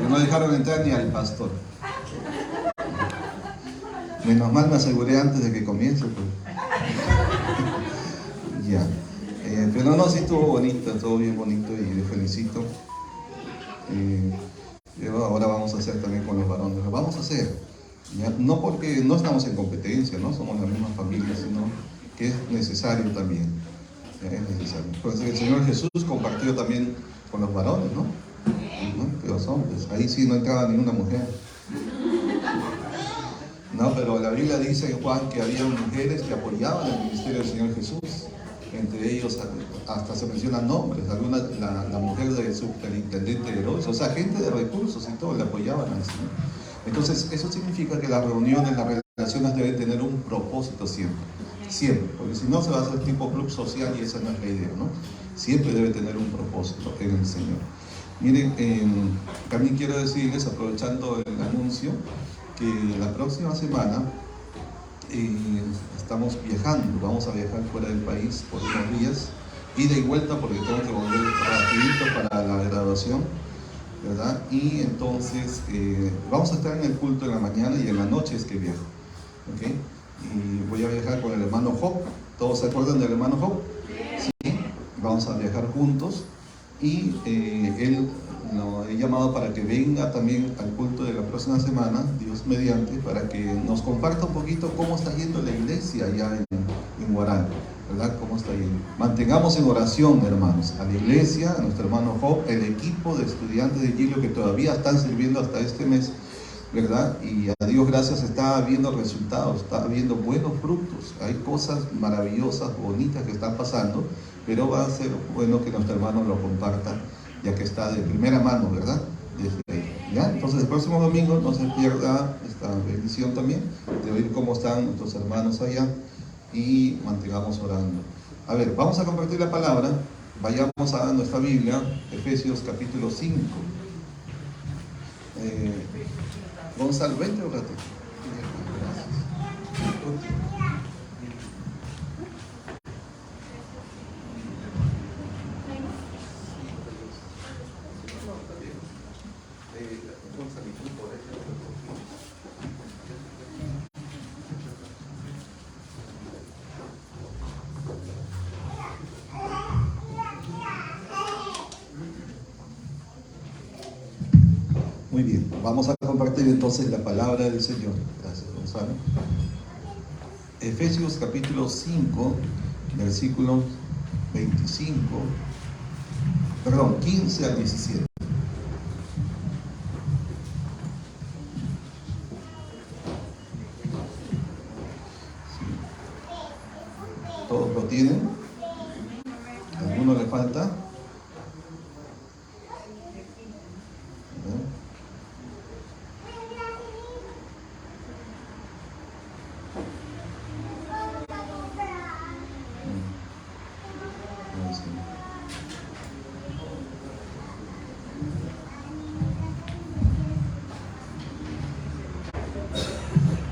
porque no dejaron entrar ni al pastor. Menos mal me aseguré antes de que comience, pues. Ya. Pero no, sí estuvo bonito, todo bien bonito y le felicito. Ahora vamos a hacer también con los varones. Lo vamos a hacer. ¿Ya? No porque no estamos en competencia, no somos la misma familia, sino que es necesario también. ¿Ya? Es necesario. Pues el Señor Jesús compartió también con los varones, ¿no? Los hombres. Ahí sí no entraba ninguna mujer. No, pero la Biblia dice en Juan que había mujeres que apoyaban el ministerio del Señor Jesús. Entre ellos hasta se mencionan nombres, la mujer del superintendente Herodes, o sea, gente de recursos y todo, le apoyaban al Señor. Entonces, eso significa que las reuniones, las relaciones deben tener un propósito siempre, siempre, porque si no se va a hacer tipo club social y esa no es la idea, ¿no? Siempre debe tener un propósito en el Señor. Miren, también quiero decirles, aprovechando el anuncio, que la próxima semana estamos viajando, vamos a viajar fuera del país por unos días, ida y vuelta porque tengo que volver rapidito para la graduación, ¿verdad? Y entonces vamos a estar en el culto en la mañana y en la noche es que viajo, ¿ok? Y voy a viajar con el hermano Job. ¿Todos se acuerdan del hermano Job? Sí. Vamos a viajar juntos y él lo he llamado para que venga también al culto de la próxima semana, Dios mediante, para que nos comparta un poquito cómo está yendo la iglesia allá en Huaral, ¿verdad? ¿Cómo está yendo? Mantengamos en oración, hermanos, a la iglesia, a nuestro hermano Job, el equipo de estudiantes de Gilead que todavía están sirviendo hasta este mes, ¿verdad? Y a Dios gracias está viendo resultados, está viendo buenos frutos, hay cosas maravillosas, bonitas que están pasando, pero va a ser bueno que nuestro hermano lo comparta, ya que está de primera mano, ¿verdad? Desde ahí, ¿ya? Entonces el próximo domingo no se pierda esta bendición también de oír cómo están nuestros hermanos allá y mantengamos orando. A ver, vamos a compartir la palabra. Vayamos a nuestra Biblia, Efesios capítulo 5. Gonzalo, vente un rato. Gracias. Muy bien, vamos a compartir entonces la palabra del Señor. Gracias, Gonzalo. Efesios capítulo 5, versículos 15 al 17. ¿Todos lo tienen? ¿Alguno le falta?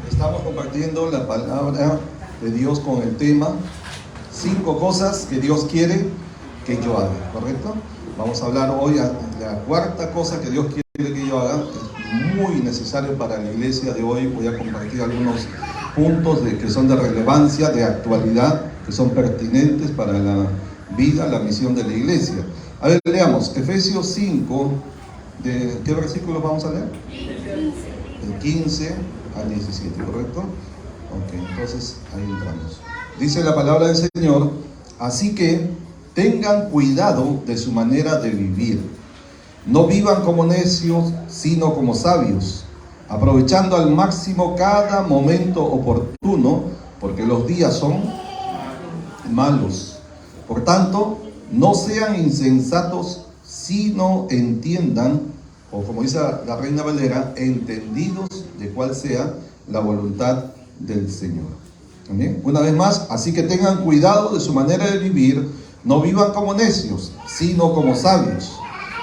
Estamos compartiendo la palabra de Dios con el tema 5 cosas que Dios quiere que yo haga, ¿correcto? Vamos a hablar hoy de la cuarta cosa que Dios quiere que yo haga. Es muy necesario para la iglesia de hoy. Voy a compartir algunos puntos que son de relevancia, de actualidad, que son pertinentes para la vida, la misión de la iglesia. A ver, leamos Efesios 5, ¿de qué versículos vamos a leer? El 15 al 17, ¿correcto? Ok, entonces ahí entramos. Dice la palabra del Señor: así que tengan cuidado de su manera de vivir. No vivan como necios, sino como sabios, aprovechando al máximo cada momento oportuno, porque los días son malos. Por tanto, no sean insensatos, sino entiendan, o como dice la Reina Valera, entendidos de cuál sea la voluntad del Señor. ¿Amén? Una vez más, así que tengan cuidado de su manera de vivir. No vivan como necios, sino como sabios,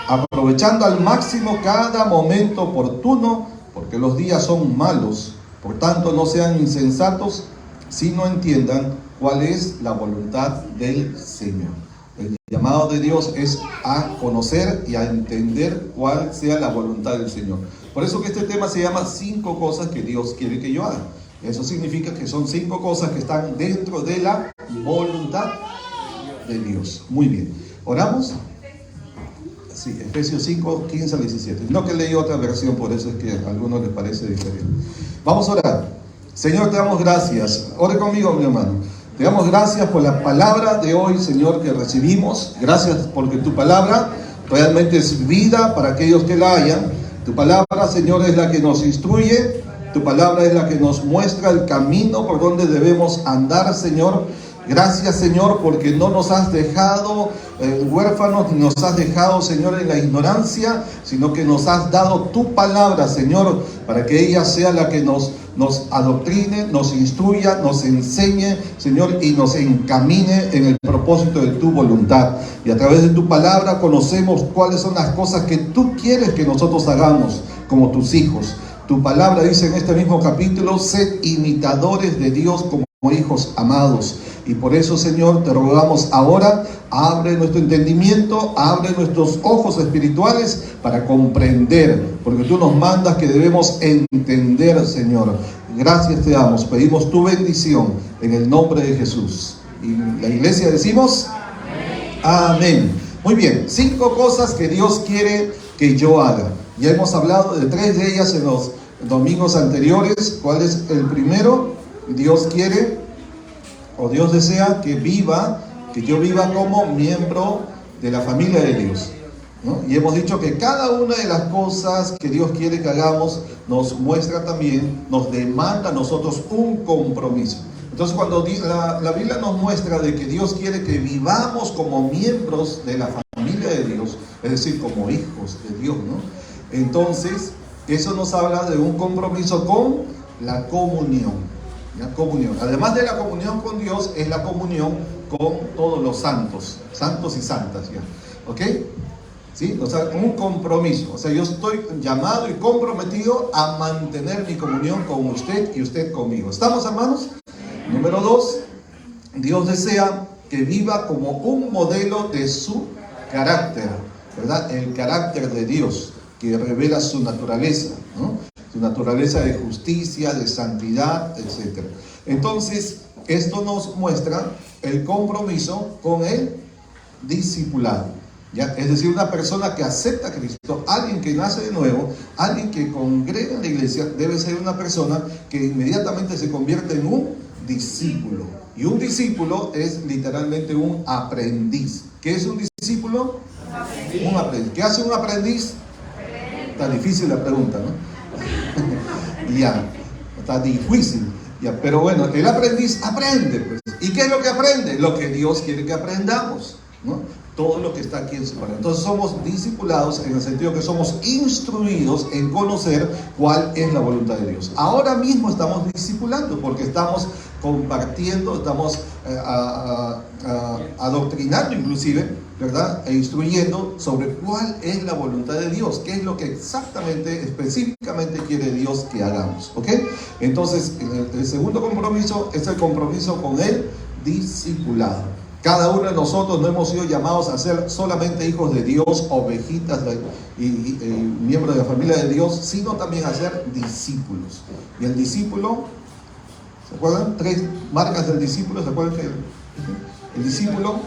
aprovechando al máximo cada momento oportuno, porque los días son malos. Por tanto, no sean insensatos, sino entiendan cuál es la voluntad del Señor. llamado de Dios es a conocer y a entender cuál sea la voluntad del Señor. Por eso que este tema se llama 5 cosas que Dios quiere que yo haga. Eso significa que son 5 cosas que están dentro de la voluntad de Dios. Muy bien. ¿Oramos? Sí, Efesios 5, 15 al 17. No que leí otra versión, por eso es que a algunos les parece diferente. Vamos a orar. Señor, te damos gracias. Ore conmigo, mi hermano. Te damos gracias por la palabra de hoy, Señor, que recibimos. Gracias porque tu palabra realmente es vida para aquellos que la hayan. Tu palabra, Señor, es la que nos instruye. Tu palabra es la que nos muestra el camino por donde debemos andar, Señor. Gracias, Señor, porque no nos has dejado huérfanos, ni nos has dejado, Señor, en la ignorancia, sino que nos has dado tu palabra, Señor, para que ella sea la que nos adoctrine, nos instruya, nos enseñe, Señor, y nos encamine en el propósito de tu voluntad. Y a través de tu palabra conocemos cuáles son las cosas que tú quieres que nosotros hagamos como tus hijos. Tu palabra dice en este mismo capítulo: sed imitadores de Dios como hijos amados. Y por eso, Señor, te rogamos ahora, abre nuestro entendimiento, abre nuestros ojos espirituales para comprender, porque tú nos mandas que debemos entender, Señor. Gracias te damos, pedimos tu bendición en el nombre de Jesús. Y la iglesia decimos amén. Muy bien, 5 cosas que Dios quiere que yo haga. Ya hemos hablado de 3 de ellas en los domingos anteriores. ¿Cuál es el primero? Dios quiere, o Dios desea que yo viva como miembro de la familia de Dios, ¿no? Y hemos dicho que cada una de las cosas que Dios quiere que hagamos nos muestra también, nos demanda a nosotros un compromiso. Entonces, cuando la Biblia nos muestra de que Dios quiere que vivamos como miembros de la familia de Dios, es decir, como hijos de Dios, ¿no? Entonces, eso nos habla de un compromiso con la comunión. La comunión, además de la comunión con Dios, es la comunión con todos los santos y santas, ¿ya? ¿Ok? ¿Sí? O sea, un compromiso. O sea, yo estoy llamado y comprometido a mantener mi comunión con usted y usted conmigo. ¿Estamos, hermanos? Número 2, Dios desea que viva como un modelo de su carácter, ¿verdad? El carácter de Dios, que revela su naturaleza, ¿no? Su naturaleza de justicia, de santidad, etc. Entonces, esto nos muestra el compromiso con el discipulado, ¿ya? Es decir, una persona que acepta a Cristo, alguien que nace de nuevo, alguien que congrega en la iglesia, debe ser una persona que inmediatamente se convierte en un discípulo. Y un discípulo es literalmente un aprendiz. ¿Qué es un discípulo? Un aprendiz. ¿Qué hace un aprendiz? Está difícil la pregunta, ¿no? Ya, está difícil. Ya, pero bueno, el aprendiz aprende, pues. ¿Y qué es lo que aprende? Lo que Dios quiere que aprendamos, ¿no? Todo lo que está aquí en su palabra. Entonces somos discipulados en el sentido que somos instruidos en conocer cuál es la voluntad de Dios. Ahora mismo estamos discipulando porque estamos compartiendo, estamos adoctrinando inclusive, ¿verdad? E instruyendo sobre cuál es la voluntad de Dios, qué es lo que exactamente, específicamente quiere Dios que hagamos, ¿ok? Entonces, el segundo compromiso es el compromiso con el discipulado. Cada uno de nosotros no hemos sido llamados a ser solamente hijos de Dios, ovejitas y miembros de la familia de Dios, sino también a ser discípulos. Y el discípulo, ¿se acuerdan? 3 marcas del discípulo. ¿Se acuerdan que el discípulo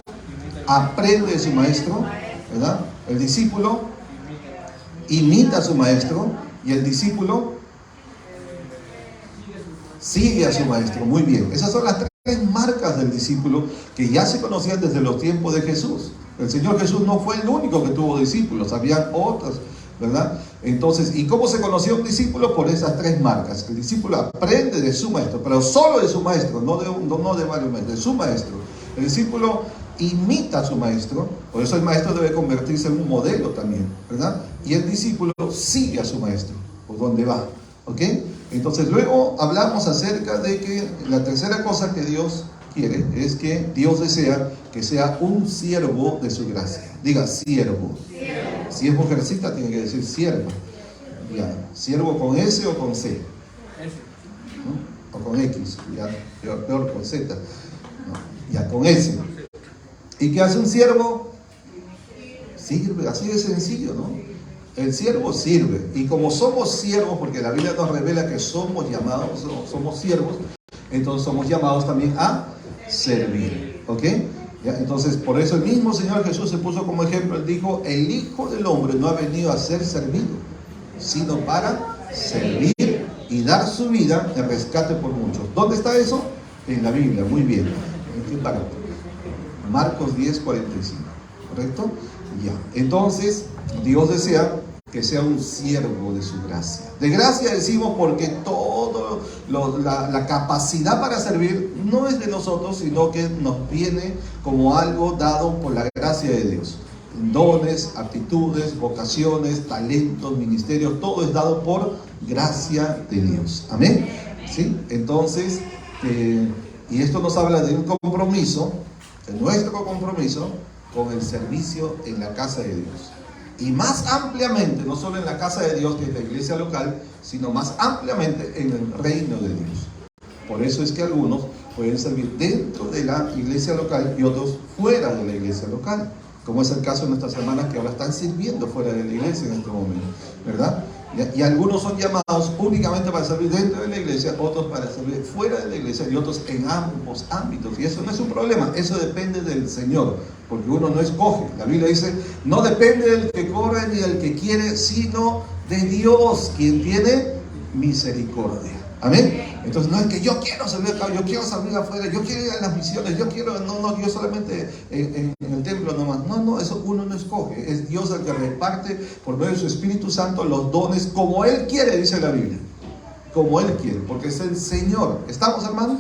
aprende de su maestro, ¿verdad? El discípulo imita a su maestro y el discípulo sigue a su maestro. Muy bien, esas son las 3 marcas del discípulo que ya se conocían desde los tiempos de Jesús. El Señor Jesús no fue el único que tuvo discípulos, habían otros, ¿verdad? Entonces, ¿y cómo se conoció un discípulo? Por esas 3 marcas. El discípulo aprende de su maestro, pero solo de su maestro, no de varios maestros, de su maestro. El discípulo imita a su maestro, por eso el maestro debe convertirse en un modelo también, ¿verdad? Y el discípulo sigue a su maestro, por donde va, ¿ok? Entonces luego hablamos acerca de que la tercera cosa que Dios quiere es que Dios desea que sea un siervo de su gracia. Diga siervo. Si es mujercita tiene que decir sierva. Ya, siervo con S o con C, ¿no? O con X, ya, peor con Z, ¿no? Ya con S. ¿Y qué hace un siervo? Sirve, así de sencillo, ¿no? El siervo sirve. Y como somos siervos, porque la Biblia nos revela que somos llamados, somos siervos, entonces somos llamados también a servir. ¿Ok? ¿Ya? Entonces, por eso el mismo Señor Jesús se puso como ejemplo. Él dijo, el Hijo del Hombre no ha venido a ser servido, sino para servir y dar su vida en rescate por muchos. ¿Dónde está eso? En la Biblia, muy bien. ¿En qué parte? Marcos 10:45, ¿correcto? Ya. Entonces, Dios desea que sea un siervo de su gracia. De gracia decimos porque todo la capacidad para servir no es de nosotros, sino que nos viene como algo dado por la gracia de Dios. Dones, aptitudes, vocaciones, talentos, ministerios, todo es dado por gracia de Dios. Amén. ¿Sí? Entonces, y esto nos habla de un compromiso, de nuestro compromiso con el servicio en la casa de Dios. Y más ampliamente, no solo en la casa de Dios, que es la iglesia local, sino más ampliamente en el reino de Dios. Por eso es que algunos pueden servir dentro de la iglesia local y otros fuera de la iglesia local, como es el caso de nuestras hermanas que ahora están sirviendo fuera de la iglesia en este momento, ¿verdad? Y algunos son llamados únicamente para servir dentro de la iglesia, otros para servir fuera de la iglesia y otros en ambos ámbitos. Y eso no es un problema, eso depende del Señor, porque uno no escoge. La Biblia dice, no depende del que corre ni del que quiere, sino de Dios, quien tiene misericordia. Amén. Entonces no es que yo quiero servir acá, yo quiero servir afuera, yo quiero ir a las misiones, yo quiero, yo solamente en el templo nomás. No, eso uno no escoge. Es Dios el que reparte por medio de su Espíritu Santo los dones como Él quiere, dice la Biblia. Como Él quiere, porque es el Señor. ¿Estamos, hermanos?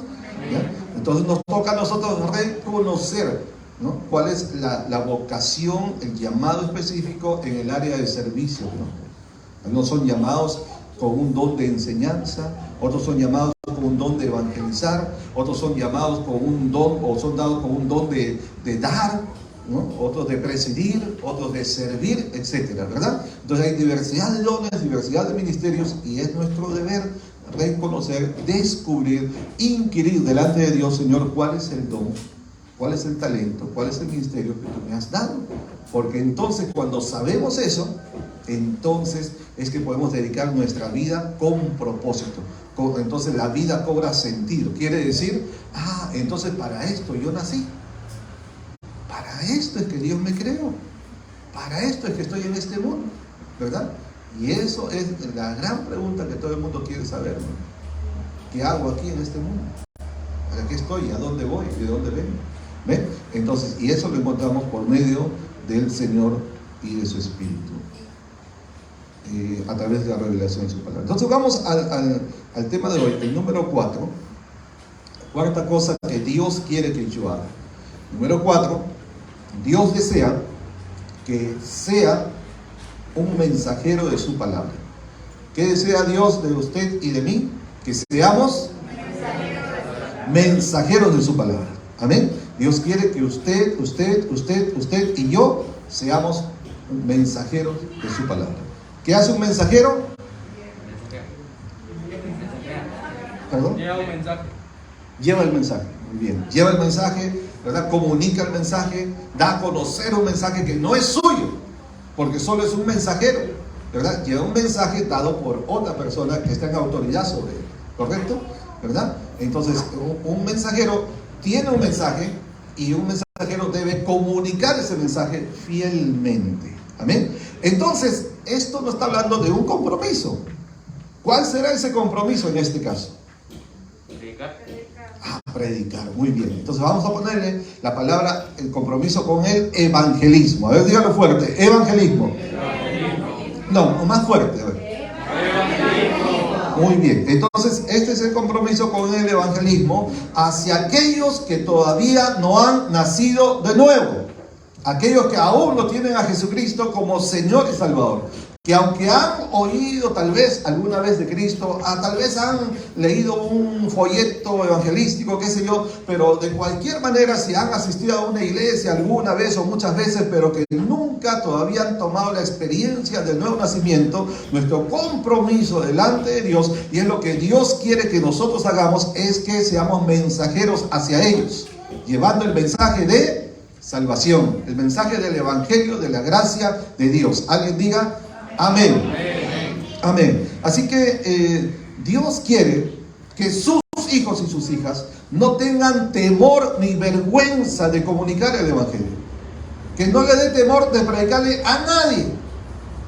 ¿Ya? Entonces nos toca a nosotros reconocer, ¿no?, cuál es la vocación, el llamado específico en el área de servicio, ¿no? Algunos son llamados con un don de enseñanza, otros son llamados con un don de evangelizar, otros son llamados con un don, o son dados con un don de dar, ¿no?, otros de presidir, otros de servir, etcétera, ¿verdad? Entonces hay diversidad de dones, diversidad de ministerios, y es nuestro deber reconocer, descubrir, inquirir delante de Dios, Señor, cuál es el don, cuál es el talento, cuál es el ministerio que tú me has dado. Porque entonces, cuando sabemos eso, entonces es que podemos dedicar nuestra vida con propósito. Entonces la vida cobra sentido. Quiere decir, entonces para esto yo nací. Para esto es que Dios me creó. Para esto es que estoy en este mundo, ¿verdad? Y eso es la gran pregunta que todo el mundo quiere saber, ¿no? ¿Qué hago aquí en este mundo? ¿Para qué estoy? ¿A dónde voy? ¿De dónde vengo? ¿Ven? Entonces, y eso lo encontramos por medio del Señor y de su Espíritu, a través de la revelación de su palabra. Entonces vamos al tema de hoy, el número 4. Cuarta cosa que Dios quiere que yo haga. Número 4, Dios desea que sea un mensajero de su palabra. ¿Qué desea Dios de usted y de mí? Que seamos mensajeros de su palabra. Amén. Dios quiere que usted y yo seamos mensajeros de su palabra. ¿Qué hace un mensajero? ¿Perdón? Lleva un mensaje. Lleva el mensaje. Muy bien. Lleva el mensaje, ¿verdad? Comunica el mensaje, da a conocer un mensaje que no es suyo, porque solo es un mensajero, ¿verdad? Lleva un mensaje dado por otra persona que está en autoridad sobre él, ¿correcto? ¿Verdad? Entonces, un mensajero tiene un mensaje y un mensajero debe comunicar ese mensaje fielmente. Amén. Entonces, esto nos está hablando de un compromiso. ¿Cuál será ese compromiso en este caso? Predicar. Predicar, muy bien. Entonces vamos a ponerle la palabra, el compromiso con el evangelismo. A ver, dígalo fuerte, evangelismo. No, más fuerte, a ver. Muy bien, entonces este es el compromiso con el evangelismo hacia aquellos que todavía no han nacido de nuevo, aquellos que aún no tienen a Jesucristo como Señor y Salvador, que aunque han oído tal vez alguna vez de Cristo, tal vez han leído un folleto evangelístico, qué sé yo, pero de cualquier manera, si han asistido a una iglesia alguna vez o muchas veces, pero que nunca todavía han tomado la experiencia del nuevo nacimiento, nuestro compromiso delante de Dios, y es lo que Dios quiere que nosotros hagamos, es que seamos mensajeros hacia ellos, llevando el mensaje de salvación. El mensaje del Evangelio de la gracia de Dios. Alguien diga amén. Amén. Así que Dios quiere que sus hijos y sus hijas no tengan temor ni vergüenza de comunicar el Evangelio. Que no le dé temor de predicarle a nadie.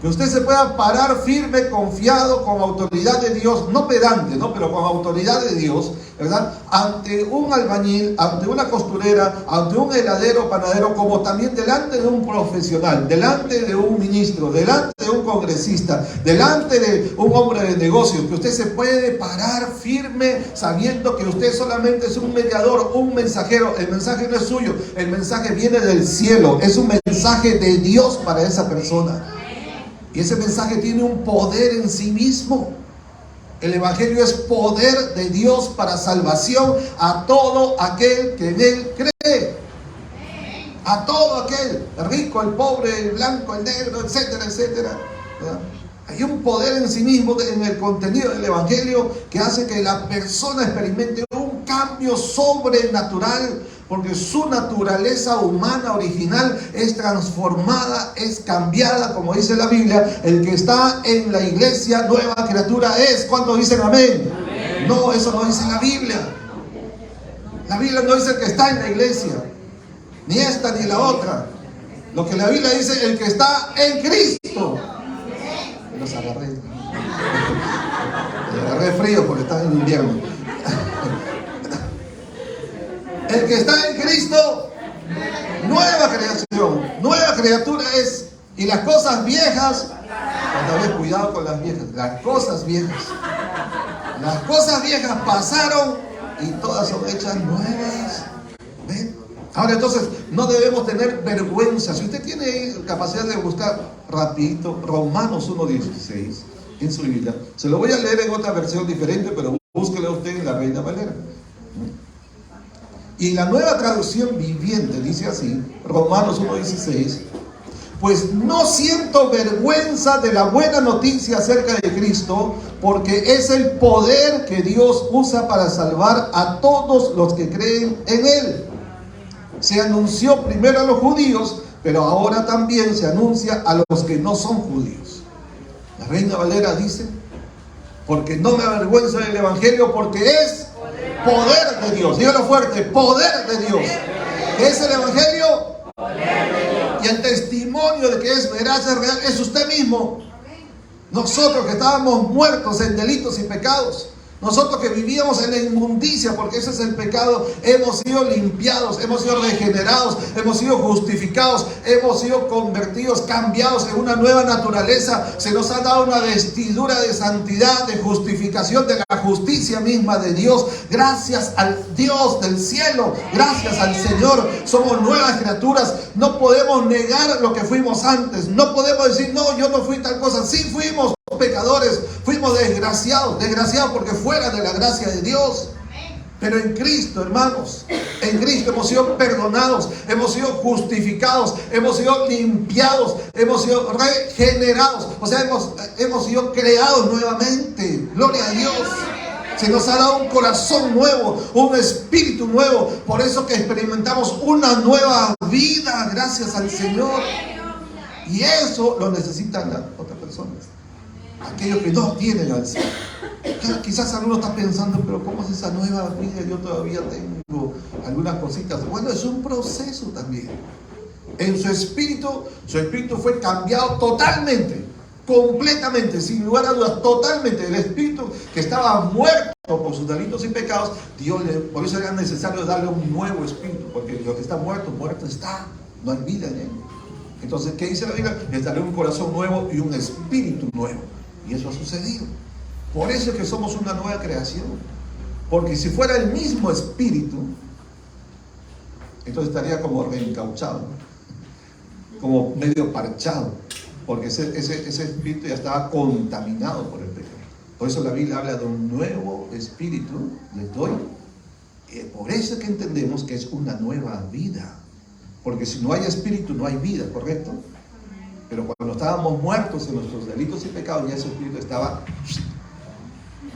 Que usted se pueda parar firme, confiado, con autoridad de Dios, no pedante, ¿no? Pero con autoridad de Dios, ¿verdad? Ante un albañil, ante una costurera, ante un heladero, panadero, como también delante de un profesional, delante de un ministro, delante de un congresista, delante de un hombre de negocios, que usted se puede parar firme sabiendo que usted solamente es un mediador, un mensajero. El mensaje no es suyo, el mensaje viene del cielo, es un mensaje de Dios para esa persona. Y ese mensaje tiene un poder en sí mismo. El Evangelio es poder de Dios para salvación a todo aquel que en él cree. A todo aquel, el rico, el pobre, el blanco, el negro, etcétera, etcétera. ¿Verdad? Hay un poder en sí mismo en el contenido del Evangelio que hace que la persona experimente un cambio sobrenatural, porque su naturaleza humana original es transformada, es cambiada, como dice la Biblia. El que está en la iglesia, nueva criatura es. ¿Cuántos dicen amén? Amén. No, eso no dice la Biblia. La Biblia no dice el que está en la iglesia, ni esta ni la otra. Lo que la Biblia dice, el que está en Cristo. Los agarré. Me agarré frío porque está en invierno. El que está en Cristo, nueva creación, nueva criatura es. Y las cosas viejas, otra vez cuidado con las viejas, las cosas viejas pasaron y todas son hechas nuevas. ¿Ven? Ahora entonces, no debemos tener vergüenza. Si usted tiene capacidad de buscar rapidito, Romanos 1:16 en su Biblia, se lo voy a leer en otra versión diferente, pero búsquelo usted en la Reina Valera. Y la nueva traducción viviente dice así, Romanos 1:16: pues no siento vergüenza de la buena noticia acerca de Cristo, porque es el poder que Dios usa para salvar a todos los que creen en Él. Se anunció primero a los judíos, pero ahora también se anuncia a los que no son judíos. La Reina Valera dice: porque no me avergüenzo del Evangelio, porque es poder de Dios. Dígalo fuerte: poder de Dios. ¿Qué es el Evangelio? Poder de Dios. Y el testimonio de que es veraz, es real, es usted mismo. Nosotros que estábamos muertos en delitos y pecados, nosotros que vivíamos en la inmundicia, porque ese es el pecado, hemos sido limpiados, hemos sido regenerados, hemos sido justificados, hemos sido convertidos, cambiados en una nueva naturaleza. Se nos ha dado una vestidura de santidad, de justificación, de la justicia misma de Dios. Gracias al Dios del cielo, gracias al Señor, somos nuevas criaturas. No podemos negar lo que fuimos antes, no podemos decir: no, yo no fui tal cosa. Sí fuimos pecadores, fuimos desgraciados porque fuera de la gracia de Dios. Pero en Cristo, hermanos, en Cristo hemos sido perdonados, hemos sido justificados, hemos sido limpiados, hemos sido regenerados. O sea, hemos sido creados nuevamente. Gloria a Dios. Se nos ha dado un corazón nuevo, un espíritu nuevo. Por eso que experimentamos una nueva vida, gracias al Señor. Y eso lo necesitan las otras personas, aquellos que no tienen al Señor. Quizás alguno está pensando: pero ¿cómo es esa nueva vida? Yo todavía tengo algunas cositas. Bueno, es un proceso también. En su espíritu fue cambiado totalmente, completamente, sin lugar a dudas, totalmente. El espíritu que estaba muerto por sus delitos y pecados, por eso era necesario darle un nuevo espíritu, porque lo que está muerto, muerto está, no hay vida en él. Entonces, ¿qué dice la Biblia? Les daré un corazón nuevo y un espíritu nuevo. Y eso ha sucedido. Por eso es que somos una nueva creación. Porque si fuera el mismo espíritu, entonces estaría como reencauchado, como medio parchado, porque ese espíritu ya estaba contaminado por el pecado. Por eso la Biblia habla de un nuevo espíritu, les doy. Por eso es que entendemos que es una nueva vida. Porque si no hay espíritu, no hay vida, ¿correcto? Pero cuando estábamos muertos en nuestros delitos y pecados, ya ese espíritu estaba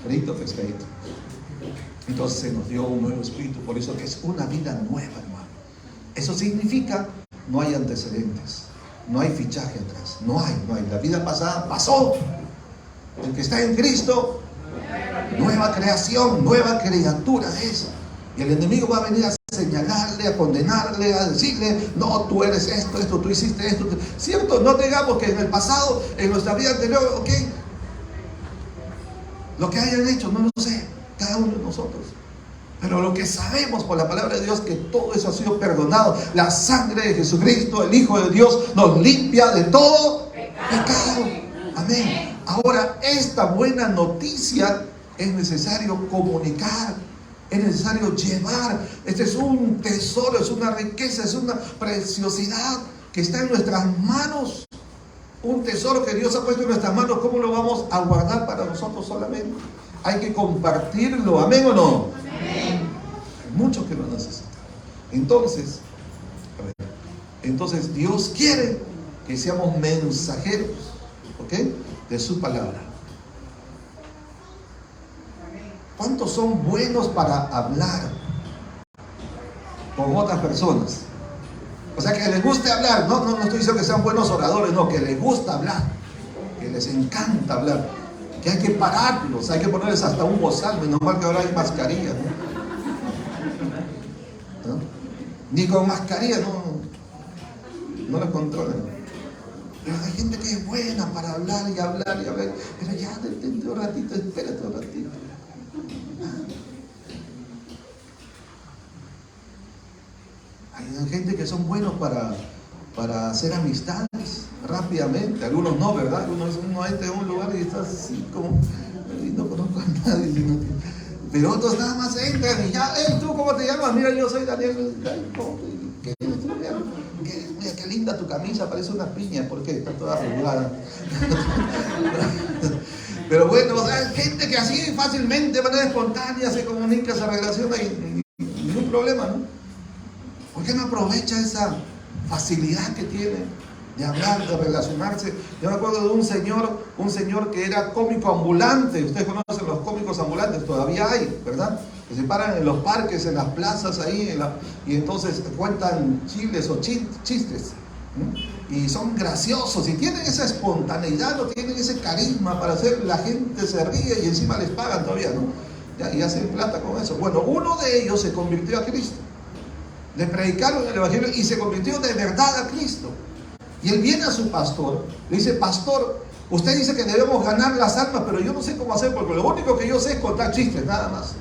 frito, pescadito. Entonces se nos dio un nuevo espíritu. Por eso que es una vida nueva, hermano. Eso significa no hay antecedentes, no hay fichaje atrás, no hay. La vida pasada pasó. El que está en Cristo, nueva creación, nueva criatura es. Y el enemigo va a venir a señalarle, a condenarle, a decirle, no, tú eres esto, tú hiciste esto. ¿Cierto? No digamos que en el pasado, en nuestra vida anterior, ok, lo que hayan hecho, no lo sé, cada uno de nosotros. Pero lo que sabemos por la palabra de Dios, que todo eso ha sido perdonado. La sangre de Jesucristo, el Hijo de Dios, nos limpia de todo pecado. Amén. Ahora, esta buena noticia es necesario comunicar, es necesario llevar. Este es un tesoro, es una riqueza, es una preciosidad que está en nuestras manos. Un tesoro que Dios ha puesto en nuestras manos. ¿Cómo lo vamos a guardar para nosotros solamente? Hay que compartirlo. ¿Amén o no? Amén. Hay muchos que lo necesitan. Entonces Dios quiere que seamos mensajeros, ¿ok?, de su palabra. ¿Cuántos son buenos para hablar con otras personas? O sea, que les guste hablar. No estoy diciendo que sean buenos oradores, no, que les gusta hablar, que les encanta hablar, que hay que pararlos, hay que ponerles hasta un bozal. Menos mal que ahora hay mascarilla, ¿no? Ni con mascarilla no los controlan. Pero hay gente que es buena para hablar y hablar y hablar. Pero ya, detente un ratito, espérate un ratito. Hay gente que son buenos para hacer amistades rápidamente. Algunos no, ¿verdad? Algunos uno entra en un lugar y está así como, y no conozco a nadie. Pero otros nada más entran y ya, ¿tú cómo te llamas? Mira, yo soy Daniel. ¿Qué eres tú? Mira, qué linda tu camisa, parece una piña, porque está toda arrugada. Pero bueno, o sea, gente que así fácilmente, de manera espontánea, se comunica, se relaciona y ningún problema, ¿no? ¿Por qué no aprovecha esa facilidad que tiene de hablar, de relacionarse? Yo me acuerdo de un señor que era cómico ambulante. Ustedes conocen los cómicos ambulantes, todavía hay, ¿verdad? Que se paran en los parques, en las plazas ahí, y entonces cuentan chiles o chistes, ¿no? Y son graciosos y tienen esa espontaneidad, no tienen ese carisma para hacer, la gente se ríe y encima les pagan todavía, ¿no? Y hacen plata con eso. Bueno, uno de ellos se convirtió a Cristo. Le predicaron el evangelio y se convirtió de verdad a Cristo. Y él viene a su pastor, le dice: pastor, usted dice que debemos ganar las almas, pero yo no sé cómo hacer, porque lo único que yo sé es contar chistes, nada más.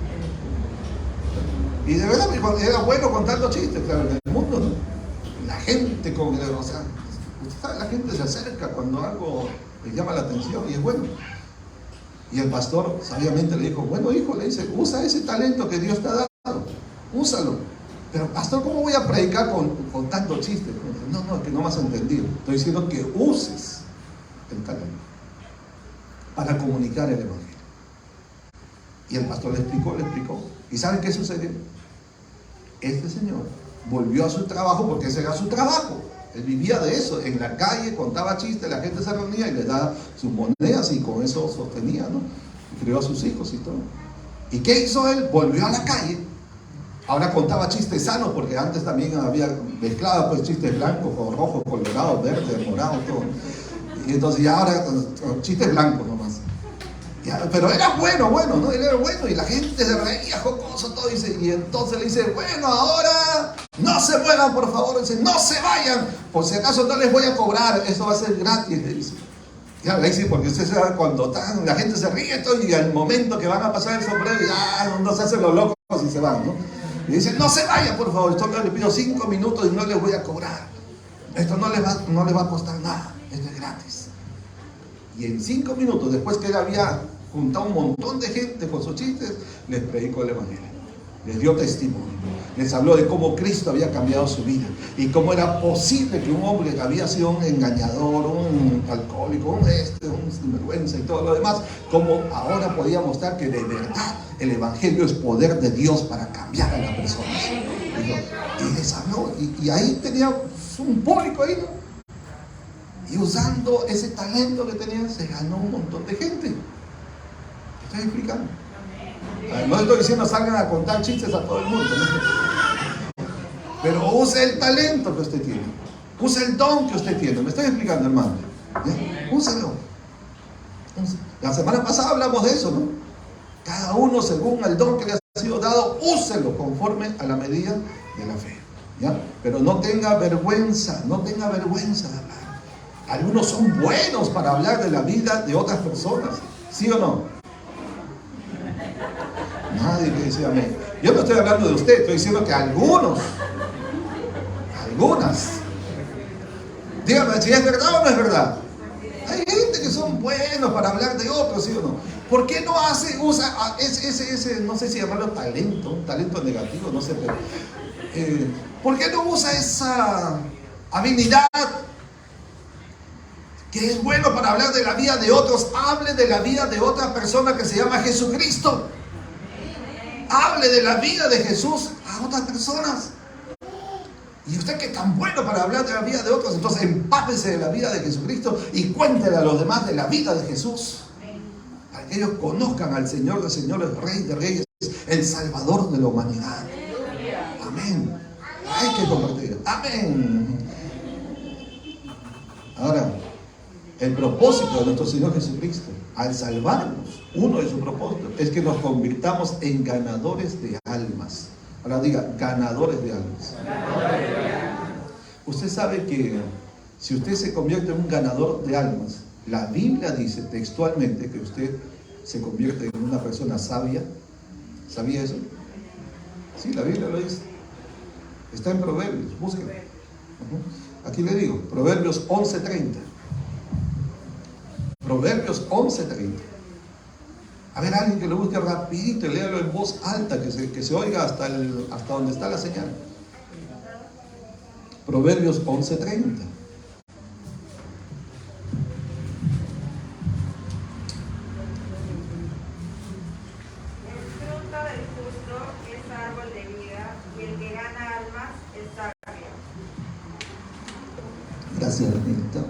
Y de verdad era bueno contando chistes, claro, en el mundo, ¿no? La gente o sea, la gente se acerca cuando algo le llama la atención y es bueno. Y el pastor sabiamente le dijo: bueno, hijo, le dice, usa ese talento que Dios te ha dado, úsalo. Pero pastor, ¿cómo voy a predicar contando chistes? No, que no me has entendido. Estoy diciendo que uses el talento para comunicar el evangelio. Y el pastor le explicó. ¿Y saben qué sucedió? Este señor volvió a su trabajo, porque ese era su trabajo. Él vivía de eso, en la calle, contaba chistes, la gente se reunía y le daba sus monedas y con eso sostenía, ¿no? Y crió a sus hijos y todo. ¿Y qué hizo él? Volvió a la calle. Ahora contaba chistes sanos, porque antes también había mezclado pues chistes blancos con rojos, colorados, verdes, morados, todo. Y entonces ya ahora chistes blancos nomás. Pero era bueno, ¿no? Él era bueno y la gente se reía, jocoso, todo. Y entonces le dice: bueno, ahora no se muevan, por favor. Dice: no se vayan, por si acaso no les voy a cobrar, esto va a ser gratis, le dice. Ya le dice, porque usted sabe, cuando la gente se ríe todo, y al momento que van a pasar el sombrero, ya no se hacen los locos y se van, ¿no? Y dice: no se vayan, por favor, esto le pido 5 minutos y no les voy a cobrar. Esto no les va a costar nada, esto es gratis. Y en 5 minutos, después que él había juntado un montón de gente con sus chistes, les predicó el evangelio, les dio testimonio, les habló de cómo Cristo había cambiado su vida y cómo era posible que un hombre que había sido un engañador, un alcohólico, un sinvergüenza y todo lo demás, cómo ahora podía mostrar que de verdad el evangelio es poder de Dios para cambiar a las personas. Y les habló, y ahí tenía un público ahí, ¿no? Y usando ese talento que tenía, se ganó un montón de gente. ¿Estoy explicando? No estoy diciendo salgan a contar chistes a todo el mundo, ¿no? Pero use el talento que usted tiene. Use el don que usted tiene. ¿Me estoy explicando, hermano? ¿Ya? Úselo. La semana pasada hablamos de eso, ¿no? Cada uno según el don que le ha sido dado, úselo conforme a la medida de la fe. ¿Ya? Pero no tenga vergüenza de hablar. Algunos son buenos para hablar de la vida de otras personas. ¿Sí o no? Nadie que dice amén. Yo no estoy hablando de usted, estoy diciendo que algunas. Dígame si es verdad o no es verdad. Hay gente que son buenos para hablar de otros, ¿sí o no? ¿Por qué no usa ese no sé si llamarlo talento negativo, no sé, pero ¿por qué no usa esa habilidad que es bueno para hablar de la vida de otros? Hable de la vida de otra persona que se llama Jesucristo. Hable de la vida de Jesús a otras personas. Y usted que es tan bueno para hablar de la vida de otros, entonces empápese de la vida de Jesucristo y cuéntele a los demás de la vida de Jesús. Para que ellos conozcan al Señor de señores, Rey de reyes, el Salvador de la humanidad. Amén. Hay que compartir. Amén. Ahora, el propósito de nuestro Señor Jesucristo, al salvarnos, uno de sus propósitos, es que nos convirtamos en ganadores de almas. Ahora diga, ganadores de almas. Usted sabe que si usted se convierte en un ganador de almas, la Biblia dice textualmente que usted se convierte en una persona sabia. ¿Sabía eso? Sí, la Biblia lo dice. Está en Proverbios, búsquelo. Aquí le digo, Proverbios 11:30. Proverbios 11:30. A ver, alguien que lo busque rapidito y léalo en voz alta, que se oiga hasta donde está la señal. Proverbios 11:30. Gracias, Renita.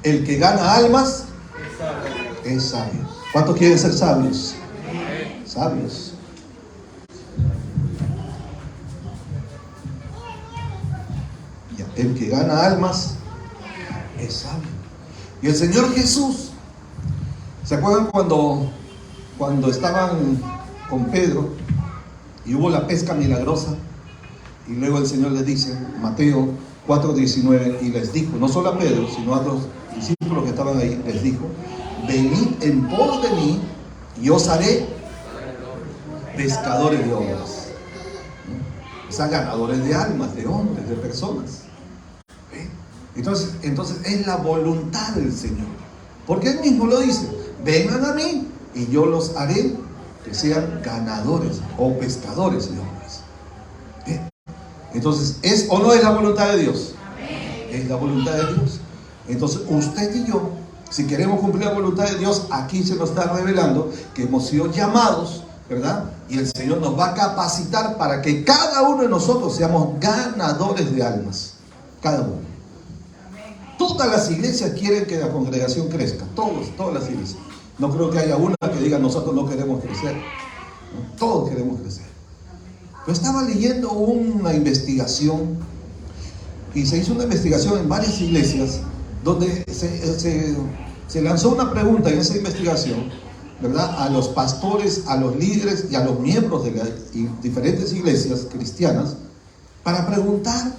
El que gana almas es sabio. ¿Cuántos quieren ser sabios? Sabios. Ya. El que gana almas es sabio. Y el Señor Jesús, ¿se acuerdan cuando estaban con Pedro y hubo la pesca milagrosa? Y luego el Señor les dice, Mateo 4:19, y les dijo, no solo a Pedro, sino a los discípulos que estaban ahí, les dijo, venid en pos de mí y os haré pescadores de hombres. O sea, ganadores de almas, de hombres, de personas. Entonces es la voluntad del Señor. Porque Él mismo lo dice, vengan a mí y yo los haré que sean ganadores o pescadores de hombres. Entonces, ¿es o no es la voluntad de Dios? Es la voluntad de Dios. Entonces, usted y yo, si queremos cumplir la voluntad de Dios, aquí se nos está revelando que hemos sido llamados, ¿verdad? Y el Señor nos va a capacitar para que cada uno de nosotros seamos ganadores de almas. Cada uno. Todas las iglesias quieren que la congregación crezca. Todas las iglesias. No creo que haya una que diga nosotros no queremos crecer. ¿No? Todos queremos crecer. Yo estaba leyendo una investigación y se hizo una investigación en varias iglesias donde se lanzó una pregunta en esa investigación, ¿verdad? A los pastores, a los líderes y a los miembros de las diferentes iglesias cristianas para preguntar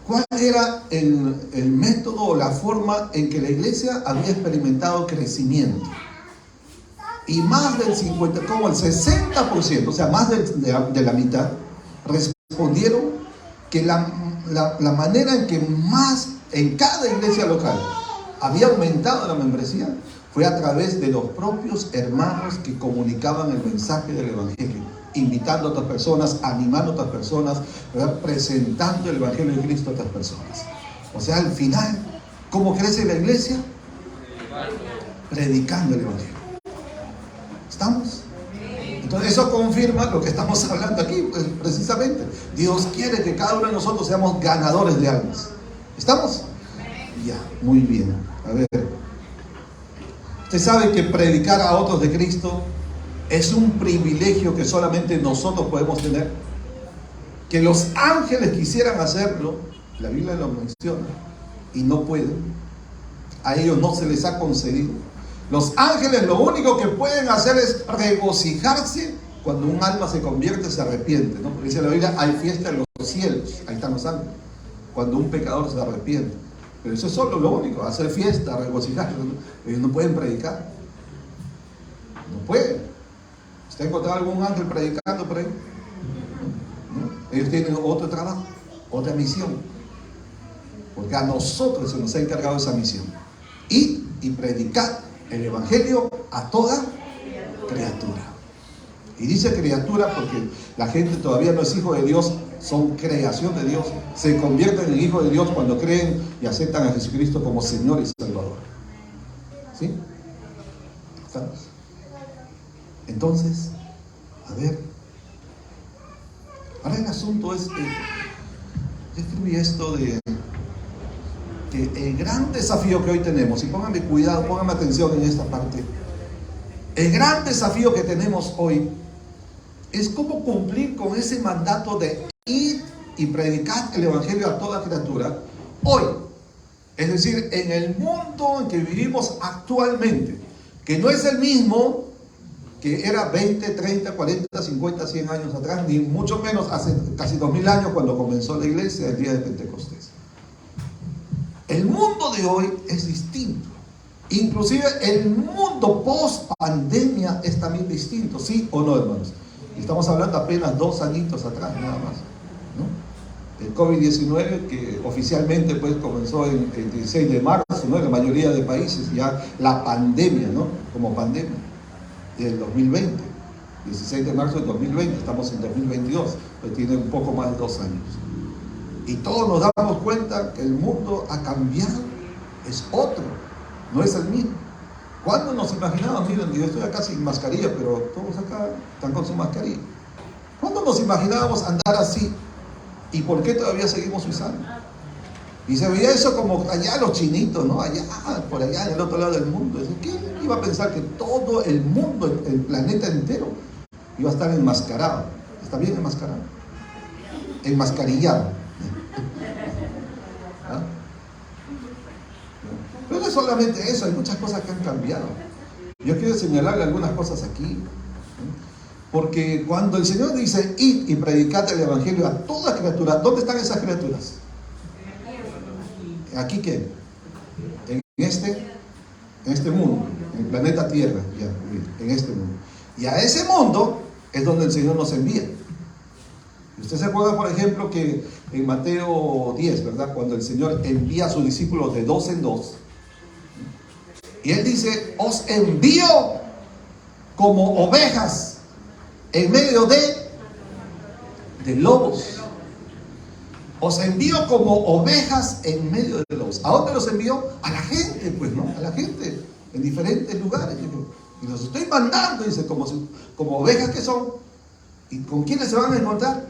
cuál era el método o la forma en que la iglesia había experimentado crecimiento. Y más del 50, como el 60%, o sea, más de la mitad, respondieron que la manera en que más en cada iglesia local había aumentado la membresía fue a través de los propios hermanos que comunicaban el mensaje del Evangelio, invitando a otras personas, animando a otras personas, ¿verdad? Presentando el Evangelio de Cristo a otras personas. O sea, al final, ¿cómo crece la iglesia? Predicando el Evangelio. ¿Estamos? Entonces eso confirma lo que estamos hablando aquí, pues, precisamente. Dios quiere que cada uno de nosotros seamos ganadores de almas. ¿Estamos? Ya, muy bien. A ver. Usted sabe que predicar a otros de Cristo es un privilegio que solamente nosotros podemos tener. que los ángeles quisieran hacerlo, la Biblia lo menciona, y no pueden. A ellos no se les ha concedido. Los ángeles lo único que pueden hacer es regocijarse cuando un alma se convierte, se arrepiente, ¿no? Porque dice la Biblia, hay fiesta en los cielos, ahí están los ángeles, cuando un pecador se arrepiente. Pero eso es solo lo único, hacer fiesta, regocijarse. Ellos no pueden predicar. No pueden. ¿Usted ha encontrado algún ángel predicando por ahí? ¿No? Ellos tienen otro trabajo, otra misión. Porque a nosotros se nos ha encargado esa misión. Ir y predicar el Evangelio a toda criatura. Y dice criatura porque la gente todavía no es hijo de Dios, son creación de Dios. Se convierten en hijos de Dios cuando creen y aceptan a Jesucristo como Señor y Salvador. ¿Sí? ¿Estamos? Entonces, a ver. Ahora el asunto es, yo escribí esto de que el gran desafío que hoy tenemos, y pónganme cuidado, pónganme atención en esta parte, el gran desafío que tenemos hoy es cómo cumplir con ese mandato de ir y predicar el Evangelio a toda criatura hoy. Es decir, en el mundo en que vivimos actualmente, que no es el mismo que era 20, 30, 40, 50, 100 años atrás, ni mucho menos hace casi 2000 años cuando comenzó la iglesia el día de Pentecostés. El mundo de hoy es distinto. Inclusive el mundo post pandemia es también distinto, ¿sí o no, hermanos? Estamos hablando apenas 2 añitos atrás, nada más, ¿no? El COVID-19 que oficialmente pues comenzó el 16 de marzo, ¿no? En la mayoría de países, ya la pandemia, ¿no? Como pandemia del 2020, 16 de marzo del 2020, estamos en 2022, pues tiene un poco más de 2 años. Y todos nos damos cuenta que el mundo ha cambiado, es otro, no es el mismo. ¿Cuándo nos imaginábamos? Miren, yo estoy acá sin mascarilla, pero todos acá están con su mascarilla. ¿Cuándo nos imaginábamos andar así? ¿Y por qué todavía seguimos usando? Y se veía eso como allá los chinitos, ¿no? Allá, por allá, en el otro lado del mundo. ¿Quién iba a pensar que todo el mundo, el planeta entero, iba a estar enmascarado? ¿Está bien enmascarado? Enmascarillado. ¿Ah? Pero no es solamente eso, hay muchas cosas que han cambiado. Yo quiero señalarle algunas cosas aquí. Porque cuando el Señor dice, id y predicad el Evangelio a toda criatura, ¿dónde están esas criaturas? ¿Aquí qué? En este mundo, en el planeta Tierra, ya, en este mundo. Y a ese mundo es donde el Señor nos envía. Usted se acuerda, por ejemplo, que en Mateo 10, ¿verdad? Cuando el Señor envía a sus discípulos de 2 en 2, y Él dice, os envío como ovejas en medio de lobos. Os envío como ovejas en medio de lobos. ¿A dónde los envío? A la gente, pues, ¿no? A la gente, en diferentes lugares. Y los estoy mandando, dice, como ovejas que son. ¿Y con quiénes se van a encontrar?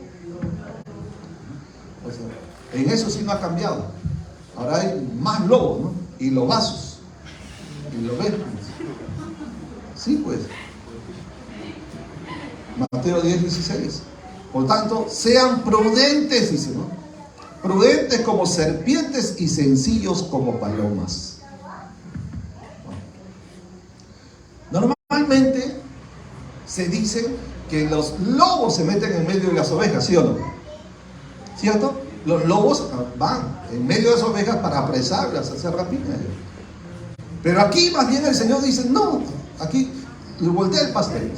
O sea, en eso sí no ha cambiado. Ahora hay más lobos, ¿no? Y lobazos. Y lobeznos. Sí, pues. Mateo 10, 16. Por tanto, sean prudentes, dice, ¿no? Prudentes como serpientes y sencillos como palomas. Normalmente se dice que los lobos se meten en medio de las ovejas, ¿sí o no? ¿Cierto? Los lobos van en medio de las ovejas para apresarlas, hacer rapiña. Pero aquí más bien el Señor dice, no, aquí le voltea el pastel.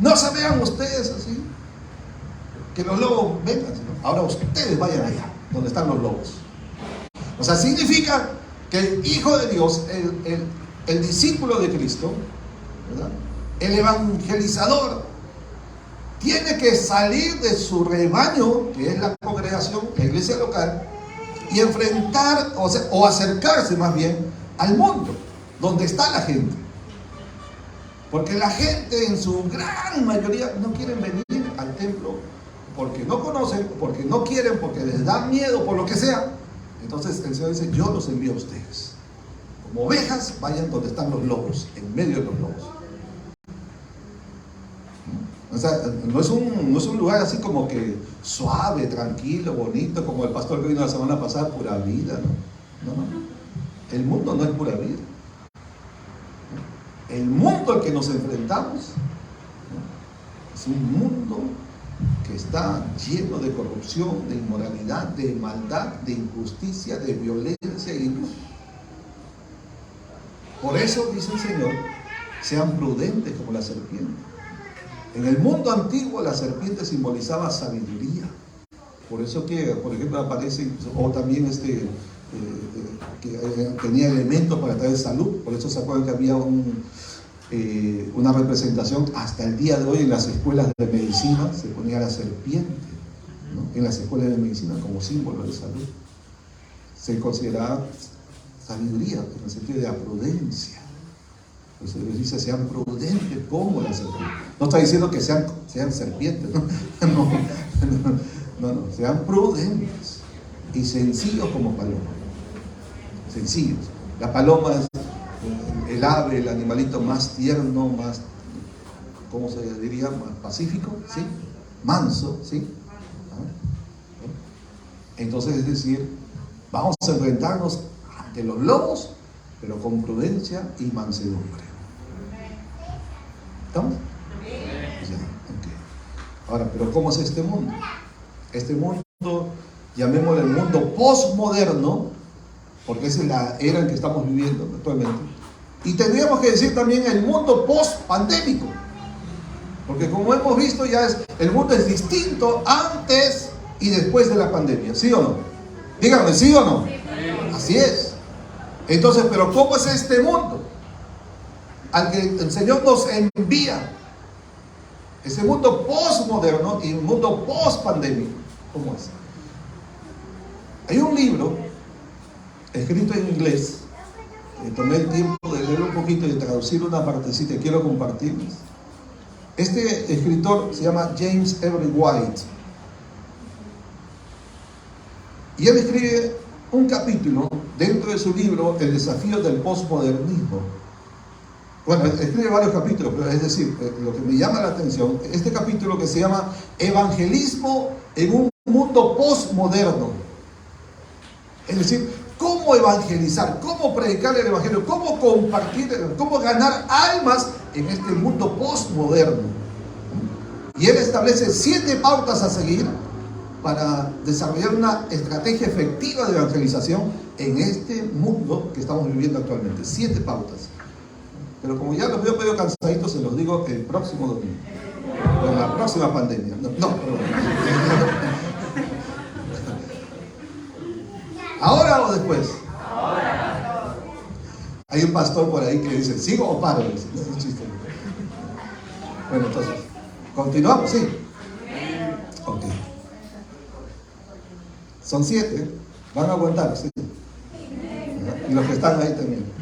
No se vean ustedes así, que los lobos vengan, ¿no? Ahora ustedes vayan allá, donde están los lobos. O sea, significa que el Hijo de Dios, el discípulo de Cristo, ¿verdad? El evangelizador, tiene que salir de su rebaño, que es la congregación, la iglesia local, y enfrentar, o acercarse más bien, al mundo, donde está la gente. Porque la gente en su gran mayoría no quieren venir al templo porque no conocen, porque no quieren, porque les da miedo, por lo que sea. Entonces el Señor dice, yo los envío a ustedes. Como ovejas, vayan donde están los lobos, en medio de los lobos. O sea, no es un lugar así como que suave, tranquilo, bonito, como el pastor que vino la semana pasada, pura vida, ¿no? No. El mundo no es pura vida. El mundo al que nos enfrentamos, ¿no?, es un mundo que está lleno de corrupción, de inmoralidad, de maldad, de injusticia, de violencia y luz. Por eso dice el Señor, sean prudentes como la serpiente. En el mundo antiguo la serpiente simbolizaba sabiduría. Por eso que, por ejemplo, aparece, o también que tenía elementos para traer salud. Por eso se acuerdan que había una representación hasta el día de hoy en las escuelas de medicina, se ponía la serpiente, ¿no?, en las escuelas de medicina como símbolo de salud. Se consideraba sabiduría en el sentido de la prudencia. Entonces dice, sean prudentes como la serpiente. No está diciendo que sean serpientes, ¿no? No, sean prudentes y sencillos como paloma. Sencillos. La paloma es el ave, el animalito más tierno, más, ¿cómo se diría? Más pacífico, ¿sí? Manso, ¿sí? Entonces, es decir, vamos a enfrentarnos ante los lobos, pero con prudencia y mansedumbre. ¿Estamos? Ya, okay. Ahora, pero ¿cómo es este mundo? Este mundo, llamémosle el mundo postmoderno, porque esa es la era en que estamos viviendo actualmente. Y tendríamos que decir también el mundo post-pandémico, porque como hemos visto, el mundo es distinto antes y después de la pandemia, ¿sí o no? Díganme, ¿sí o no? Así es. Entonces, pero ¿cómo es este mundo al que el Señor nos envía? Ese mundo postmoderno y un mundo post-pandémico, ¿cómo es? Hay un libro escrito en inglés, tomé el tiempo de leer un poquito y de traducir una partecita que quiero compartirles. Este escritor se llama James Everett White y él escribe un capítulo dentro de su libro El desafío del postmodernismo. Bueno, escribe varios capítulos, pero es decir, lo que me llama la atención, este capítulo que se llama Evangelismo en un mundo postmoderno. Es decir, cómo evangelizar, cómo predicar el evangelio, cómo compartir, cómo ganar almas en este mundo postmoderno. Y él establece 7 pautas a seguir para desarrollar una estrategia efectiva de evangelización en este mundo que estamos viviendo actualmente. 7 pautas. Pero como ya los veo medio cansaditos, se los digo el próximo domingo, en la próxima pandemia. ¿Ahora o después? Ahora. Hay un pastor por ahí que dice, ¿sigo o paro? Es un chiste. Bueno, entonces, continuamos, ¿sí? Ok. Son 7, van a aguantar, ¿sí? Y los que están ahí también.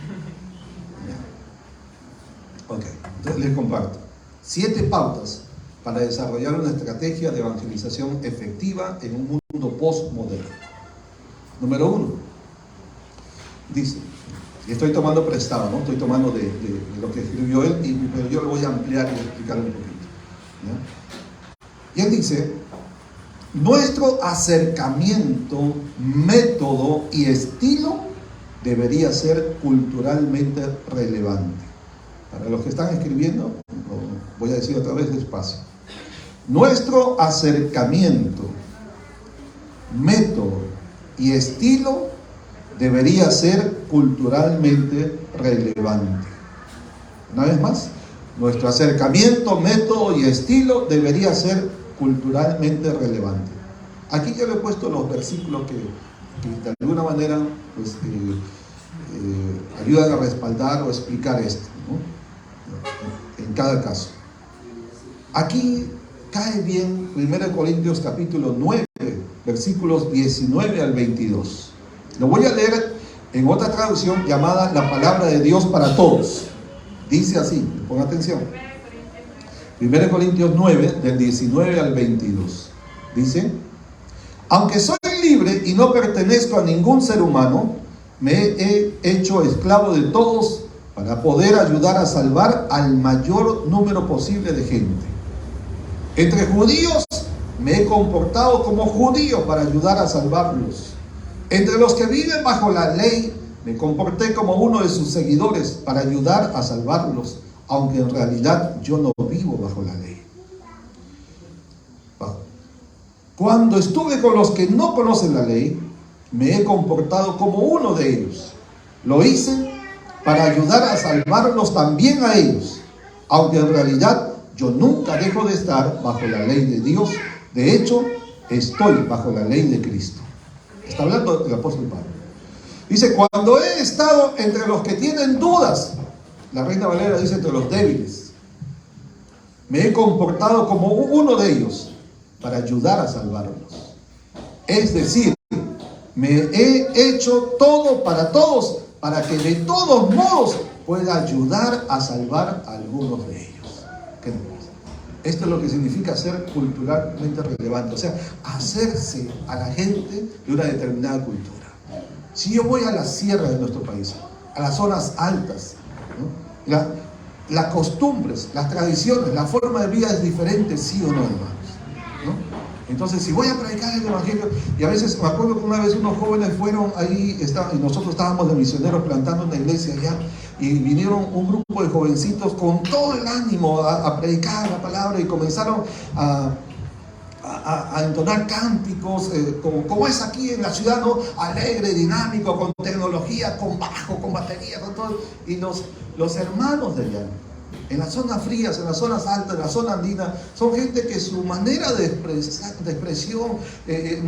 Ok, entonces les comparto 7 pautas para desarrollar una estrategia de evangelización efectiva en un mundo postmoderno. Número 1, dice, y estoy tomando prestado, ¿no? Estoy tomando de lo que escribió él, pero yo lo voy a ampliar y explicar un poquito, ¿no? Y él dice, nuestro acercamiento, método y estilo debería ser culturalmente relevante. Para los que están escribiendo, voy a decir otra vez despacio. Nuestro acercamiento, método y estilo debería ser culturalmente relevante. Una vez más, nuestro acercamiento, método y estilo debería ser culturalmente relevante. Aquí yo le he puesto los versículos que de alguna manera pues, ayudan a respaldar o explicar esto, ¿no? En cada caso. Aquí cae bien 1 Corintios capítulo 9, versículos 19 al 22. Lo voy a leer en otra traducción llamada La Palabra de Dios para Todos. Dice así, pon atención. 1 Corintios 9, del 19 al 22. Dice, aunque soy libre y no pertenezco a ningún ser humano, me he hecho esclavo de todos para poder ayudar a salvar al mayor número posible de gente. Entre judíos me he comportado como judío para ayudar a salvarlos. Entre los que viven bajo la ley me comporté como uno de sus seguidores para ayudar a salvarlos, aunque en realidad yo no vivo bajo la ley. Cuando estuve con los que no conocen la ley, me he comportado como uno de ellos. Lo hice para ayudar a salvarlos también a ellos, aunque en realidad yo nunca dejo de estar bajo la ley de Dios. De hecho, estoy bajo la ley de Cristo. Está hablando el apóstol Pablo. Dice, cuando he estado entre los que tienen dudas, la Reina Valera dice entre los débiles, me he comportado como uno de ellos para ayudar a salvarlos. Es decir, me he hecho todo para todos, para que de todos modos pueda ayudar a salvar a algunos de ellos. ¿Qué no? Esto es lo que significa ser culturalmente relevante, o sea, hacerse a la gente de una determinada cultura. Si yo voy a las sierras de nuestro país, a las zonas altas, ¿no? Las costumbres, las tradiciones, la forma de vida es diferente, sí o no, hermanos, ¿no? Entonces, si voy a predicar el evangelio, y a veces me acuerdo que una vez unos jóvenes fueron ahí, y nosotros estábamos de misioneros plantando una iglesia allá, y vinieron un grupo de jovencitos con todo el ánimo a predicar la palabra, y comenzaron a entonar cánticos, como es aquí en la ciudad, ¿no? Alegre, dinámico, con tecnología, con bajo, con batería, con todo. Y los hermanos de allá, en las zonas frías, en las zonas altas, en la zona andina, son gente que su manera de expresión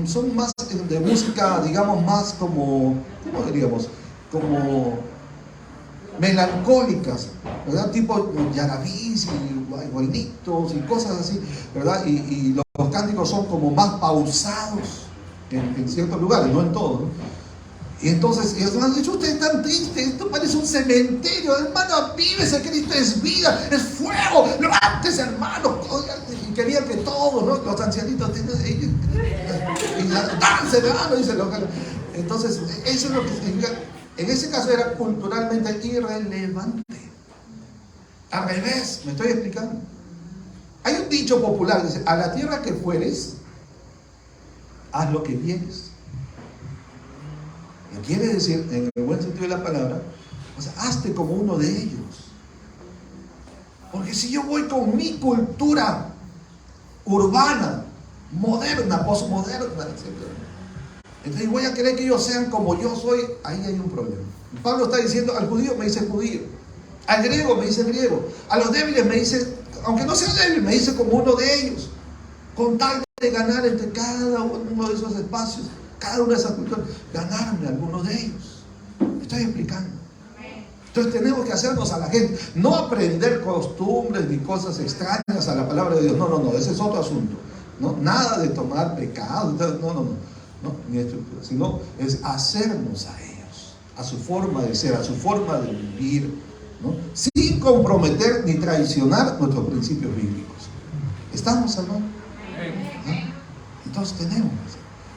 son más de música, digamos, más como, ¿cómo diríamos? Como melancólicas, ¿verdad? Tipo yarabís y guainitos y cosas así, ¿verdad? Y los cánticos son como más pausados en ciertos lugares, no en todos, ¿no? Y entonces ellos me han dicho, usted es tan triste, esto parece un cementerio, hermano, vívese, Cristo es vida, es fuego, levántese, hermano. Y querían que todos, ¿no? Los ancianitos y dancen, hermano, dicen los. Entonces, eso es lo que significa. En ese caso era culturalmente irrelevante. Al revés, me estoy explicando. Hay un dicho popular, dice, a la tierra que fueres, haz lo que vienes. Y quiere decir, en el buen sentido de la palabra, o sea, hazte como uno de ellos. Porque si yo voy con mi cultura urbana, moderna, posmoderna, etc., entonces voy a querer que ellos sean como yo soy, ahí hay un problema. Pablo está diciendo, al judío me dice judío, al griego me dice griego, a los débiles me dice, aunque no sea débil, me dice como uno de ellos, con tal de ganar entre cada uno de esos espacios, cada una de esas culturas, ganarme a algunos de ellos. Me estoy explicando. Entonces tenemos que hacernos a la gente, no aprender costumbres ni cosas extrañas a la palabra de Dios, no, ese es otro asunto, ¿no? Nada de tomar pecado, no, ni estructura, sino es hacernos a ellos, a su forma de ser, a su forma de vivir, ¿no? Sin comprometer ni traicionar nuestros principios bíblicos. ¿Estamos, hermano? ¿No? Entonces tenemos.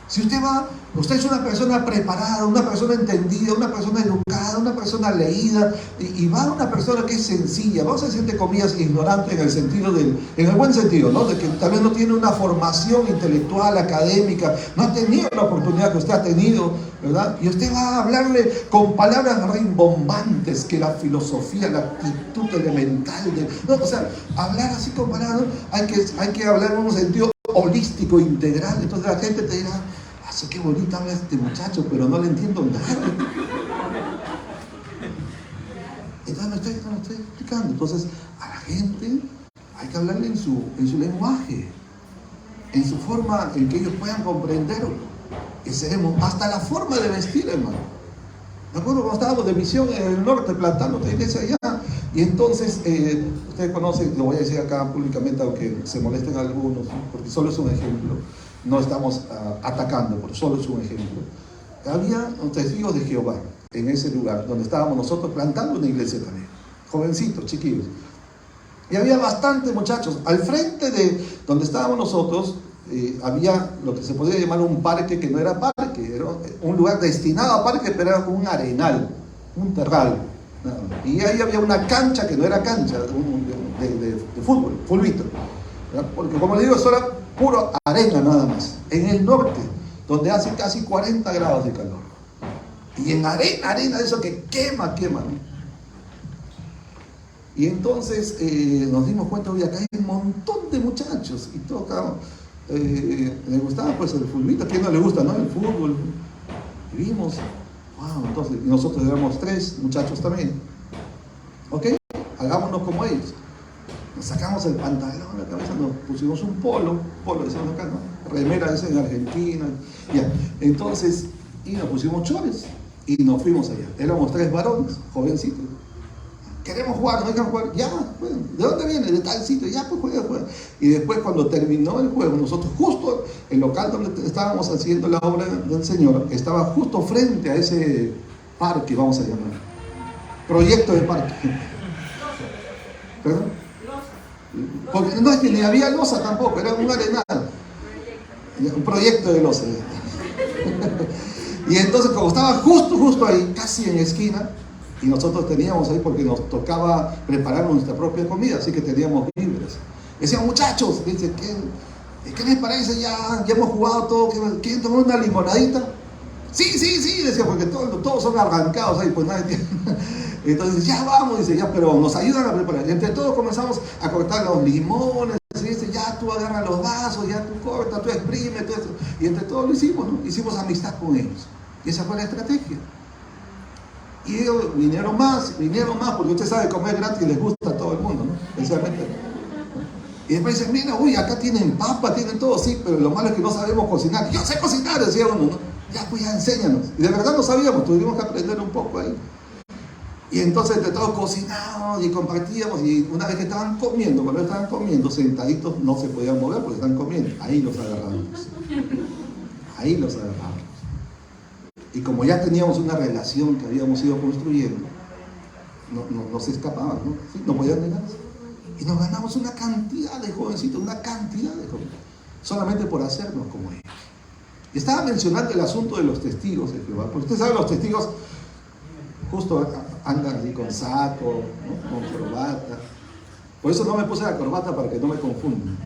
Si usted es una persona preparada, una persona entendida, una persona educada, una persona leída, y va una persona que es sencilla, vamos a decir entre comillas ignorante en el buen sentido, ¿no? De que tal vez no tiene una formación intelectual, académica, no ha tenido la oportunidad que usted ha tenido, ¿verdad? Y usted va a hablarle con palabras rimbombantes que la filosofía, la actitud elemental, o sea, hablar así con palabras, ¿no? Hay que hablar en un sentido holístico, integral. Entonces la gente te dirá, qué bonita habla este muchacho, pero no le entiendo nada. Entonces me estoy explicando. Entonces a la gente hay que hablarle en su lenguaje, en su forma en que ellos puedan comprenderlo. Y seremos hasta la forma de vestir, hermano. Me acuerdo cuando estábamos de misión en el norte plantando otra iglesia allá, y entonces ustedes conocen, lo voy a decir acá públicamente aunque se molesten algunos, porque solo es un ejemplo, no estamos atacando, porque solo es un ejemplo. Había testigos de Jehová en ese lugar donde estábamos nosotros plantando una iglesia también, jovencitos, chiquillos, y había bastantes muchachos. Al frente de donde estábamos nosotros había lo que se podría llamar un parque que no era parque, era un lugar destinado a parque, pero era un arenal, un terral. Y ahí había una cancha que no era cancha, de fútbol, fulbito, ¿verdad? Porque como le digo, eso era puro arena nada más. En el norte, donde hace casi 40 grados de calor. Y en arena, eso que quema, ¿no? Y entonces nos dimos cuenta, oye, acá hay un montón de muchachos. Y todos acá, les gustaba pues el fulbito. ¿A quién no le gusta, no? El fútbol. Y vimos, wow, entonces, y nosotros éramos 3 muchachos también. ¿Ok? Hagámonos como ellos. Nos sacamos el pantalón, la cabeza, nos pusimos un polo decimos acá, ¿no? Remera esa en Argentina. Ya. Entonces, y nos pusimos chores y nos fuimos allá. Éramos 3 varones, jovencitos. Queremos jugar, ¿no dejan jugar? Ya, pues, ¿de dónde viene? De tal sitio, ya, pues juega. Y después, cuando terminó el juego, nosotros justo, el local donde estábamos haciendo la obra del Señor, estaba justo frente a ese parque, vamos a llamar. Proyecto de parque. ¿Perdón? Porque no es que ni había losa tampoco, era un arenal. Un proyecto de losa. Y entonces, como estaba justo ahí, casi en esquina, y nosotros teníamos ahí, porque nos tocaba preparar nuestra propia comida, así que teníamos víveres. Decían, muchachos, dice, ¿qué les parece? Ya hemos jugado todo, ¿quieren tomar una limonadita? Sí, decía, porque todos son arrancados ahí, pues nadie tiene. Entonces, ya vamos, dice, ya, pero nos ayudan a preparar. Y entre todos comenzamos a cortar los limones, y dice, ya tú agarras los vasos, ya tú cortas, tú exprimes, todo eso. Y entre todos lo hicimos, ¿no? Hicimos amistad con ellos. Y esa fue la estrategia. Y ellos vinieron más, porque usted sabe comer gratis les gusta a todo el mundo, ¿no? Especialmente. Y después dicen, mira, uy, acá tienen papa, tienen todo, sí, pero lo malo es que no sabemos cocinar. Yo sé cocinar, decía uno, ¿no? Ya, pues ya enséñanos. Y de verdad no sabíamos, tuvimos que aprender un poco ahí. Y entonces entre todos cocinábamos y compartíamos, y una vez que estaban comiendo, cuando estaban comiendo, sentaditos no se podían mover porque estaban comiendo. Ahí los agarramos. Y como ya teníamos una relación que habíamos ido construyendo, no se escapaban, ¿no? ¿Sí? No podían negarse. Y nos ganamos una cantidad de jovencitos, solamente por hacernos como ellos. Y estaba mencionando el asunto de los testigos de Jehová, porque usted sabe, los testigos justo andan así con saco, ¿no? Con corbata. Por eso no me puse la corbata para que no me confundan.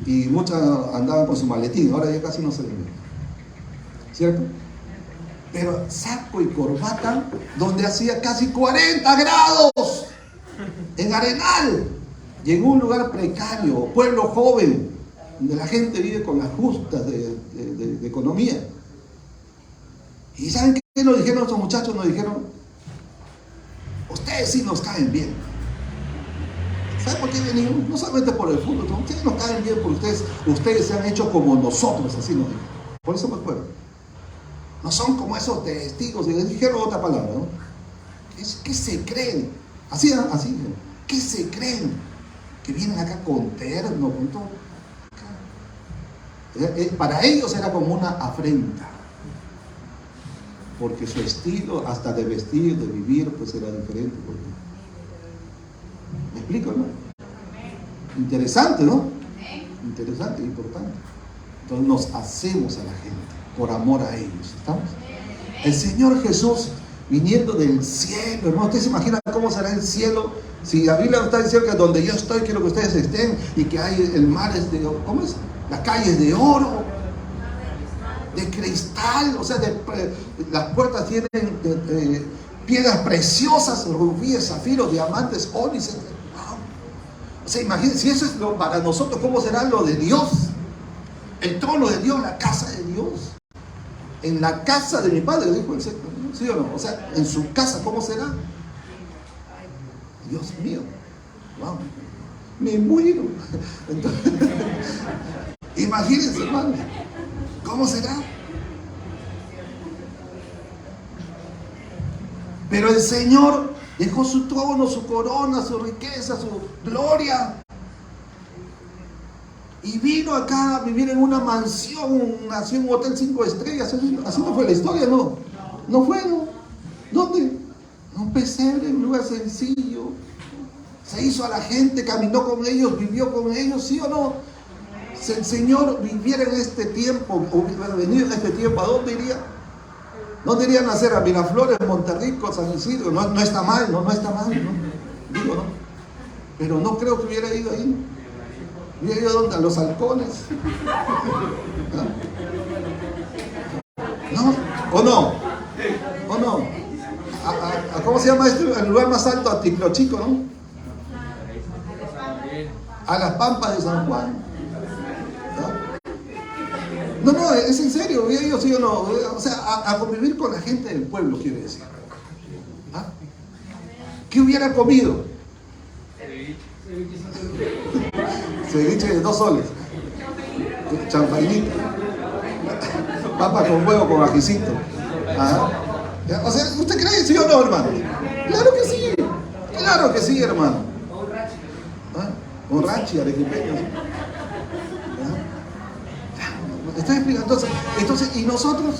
Y muchas andaban con su maletín, ahora ya casi no se ven. ¿Cierto? Pero saco y corbata donde hacía casi 40 grados en Arenal y en un lugar precario, pueblo joven, donde la gente vive con las justas de economía. ¿Y saben qué nos dijeron estos muchachos? Nos dijeron, ustedes sí nos caen bien. ¿Saben por qué venimos? No solamente por el fútbol, ustedes nos caen bien porque ustedes se han hecho como nosotros, así nos dijeron. Por eso me acuerdo. No son como esos testigos, y les dijeron otra palabra, ¿no? ¿Qué se creen? Así, ¿qué se creen? Que vienen acá con terno, con todo. Para ellos era como una afrenta, porque su estilo, hasta de vestir, de vivir, pues era diferente. ¿Me explico, no? Interesante, ¿no? Interesante, importante. Entonces nos hacemos a la gente por amor a ellos, ¿estamos? El Señor Jesús viniendo del cielo, hermano, ¿usted se imagina cómo será el cielo? Si la Biblia está diciendo que donde yo estoy quiero que ustedes estén, y que hay el mar es de, ¿cómo es? Las calles de oro, de cristal, o sea, las puertas tienen piedras preciosas, rubíes, zafiros, diamantes, ónices. Wow. O sea, imagínense, si eso es para nosotros, ¿cómo será lo de Dios? El trono de Dios, la casa de Dios. En la casa de mi padre, dijo el Señor, ¿sí o no? O sea, en su casa, ¿cómo será? Dios mío, wow, me muero. Entonces, imagínense, hermanos, ¿cómo será? Pero el Señor dejó su trono, su corona, su riqueza, su gloria, y vino acá a vivir en una mansión, nació en un hotel 5 estrellas. Así no fue la historia, ¿no? No fue, ¿no? ¿Dónde? En un pesebre, en un lugar sencillo. Se hizo a la gente, caminó con ellos, vivió con ellos, ¿sí o no? Si el Señor viviera en este tiempo, o hubiera venido en este tiempo, ¿a dónde iría? ¿Dónde iría a nacer? A Miraflores, Monterrico, San Isidro. No está mal, no está mal, ¿no? Digo, ¿no? pero no creo que hubiera ido ahí. ¿Hubiera ido a dónde? A los halcones. ¿No? ¿O no? ¿O no? ¿Cómo se llama este? El lugar más alto, a Ticlochico, ¿no? A las Pampas de San Juan. No, es en serio, hubiera ido, sí o no. O sea, a convivir con la gente del pueblo, quiere decir. ¿Ah? ¿Qué hubiera comido? Ceviche de 2 soles. Champainita. Papa con huevo, con ajicito. Ajá. O sea, ¿usted cree sí o no, hermano? Claro que sí. Claro que sí, hermano. ¿Ah? Borrachi, arequipeño. ¿Estoy explicando? Entonces, ¿y nosotros?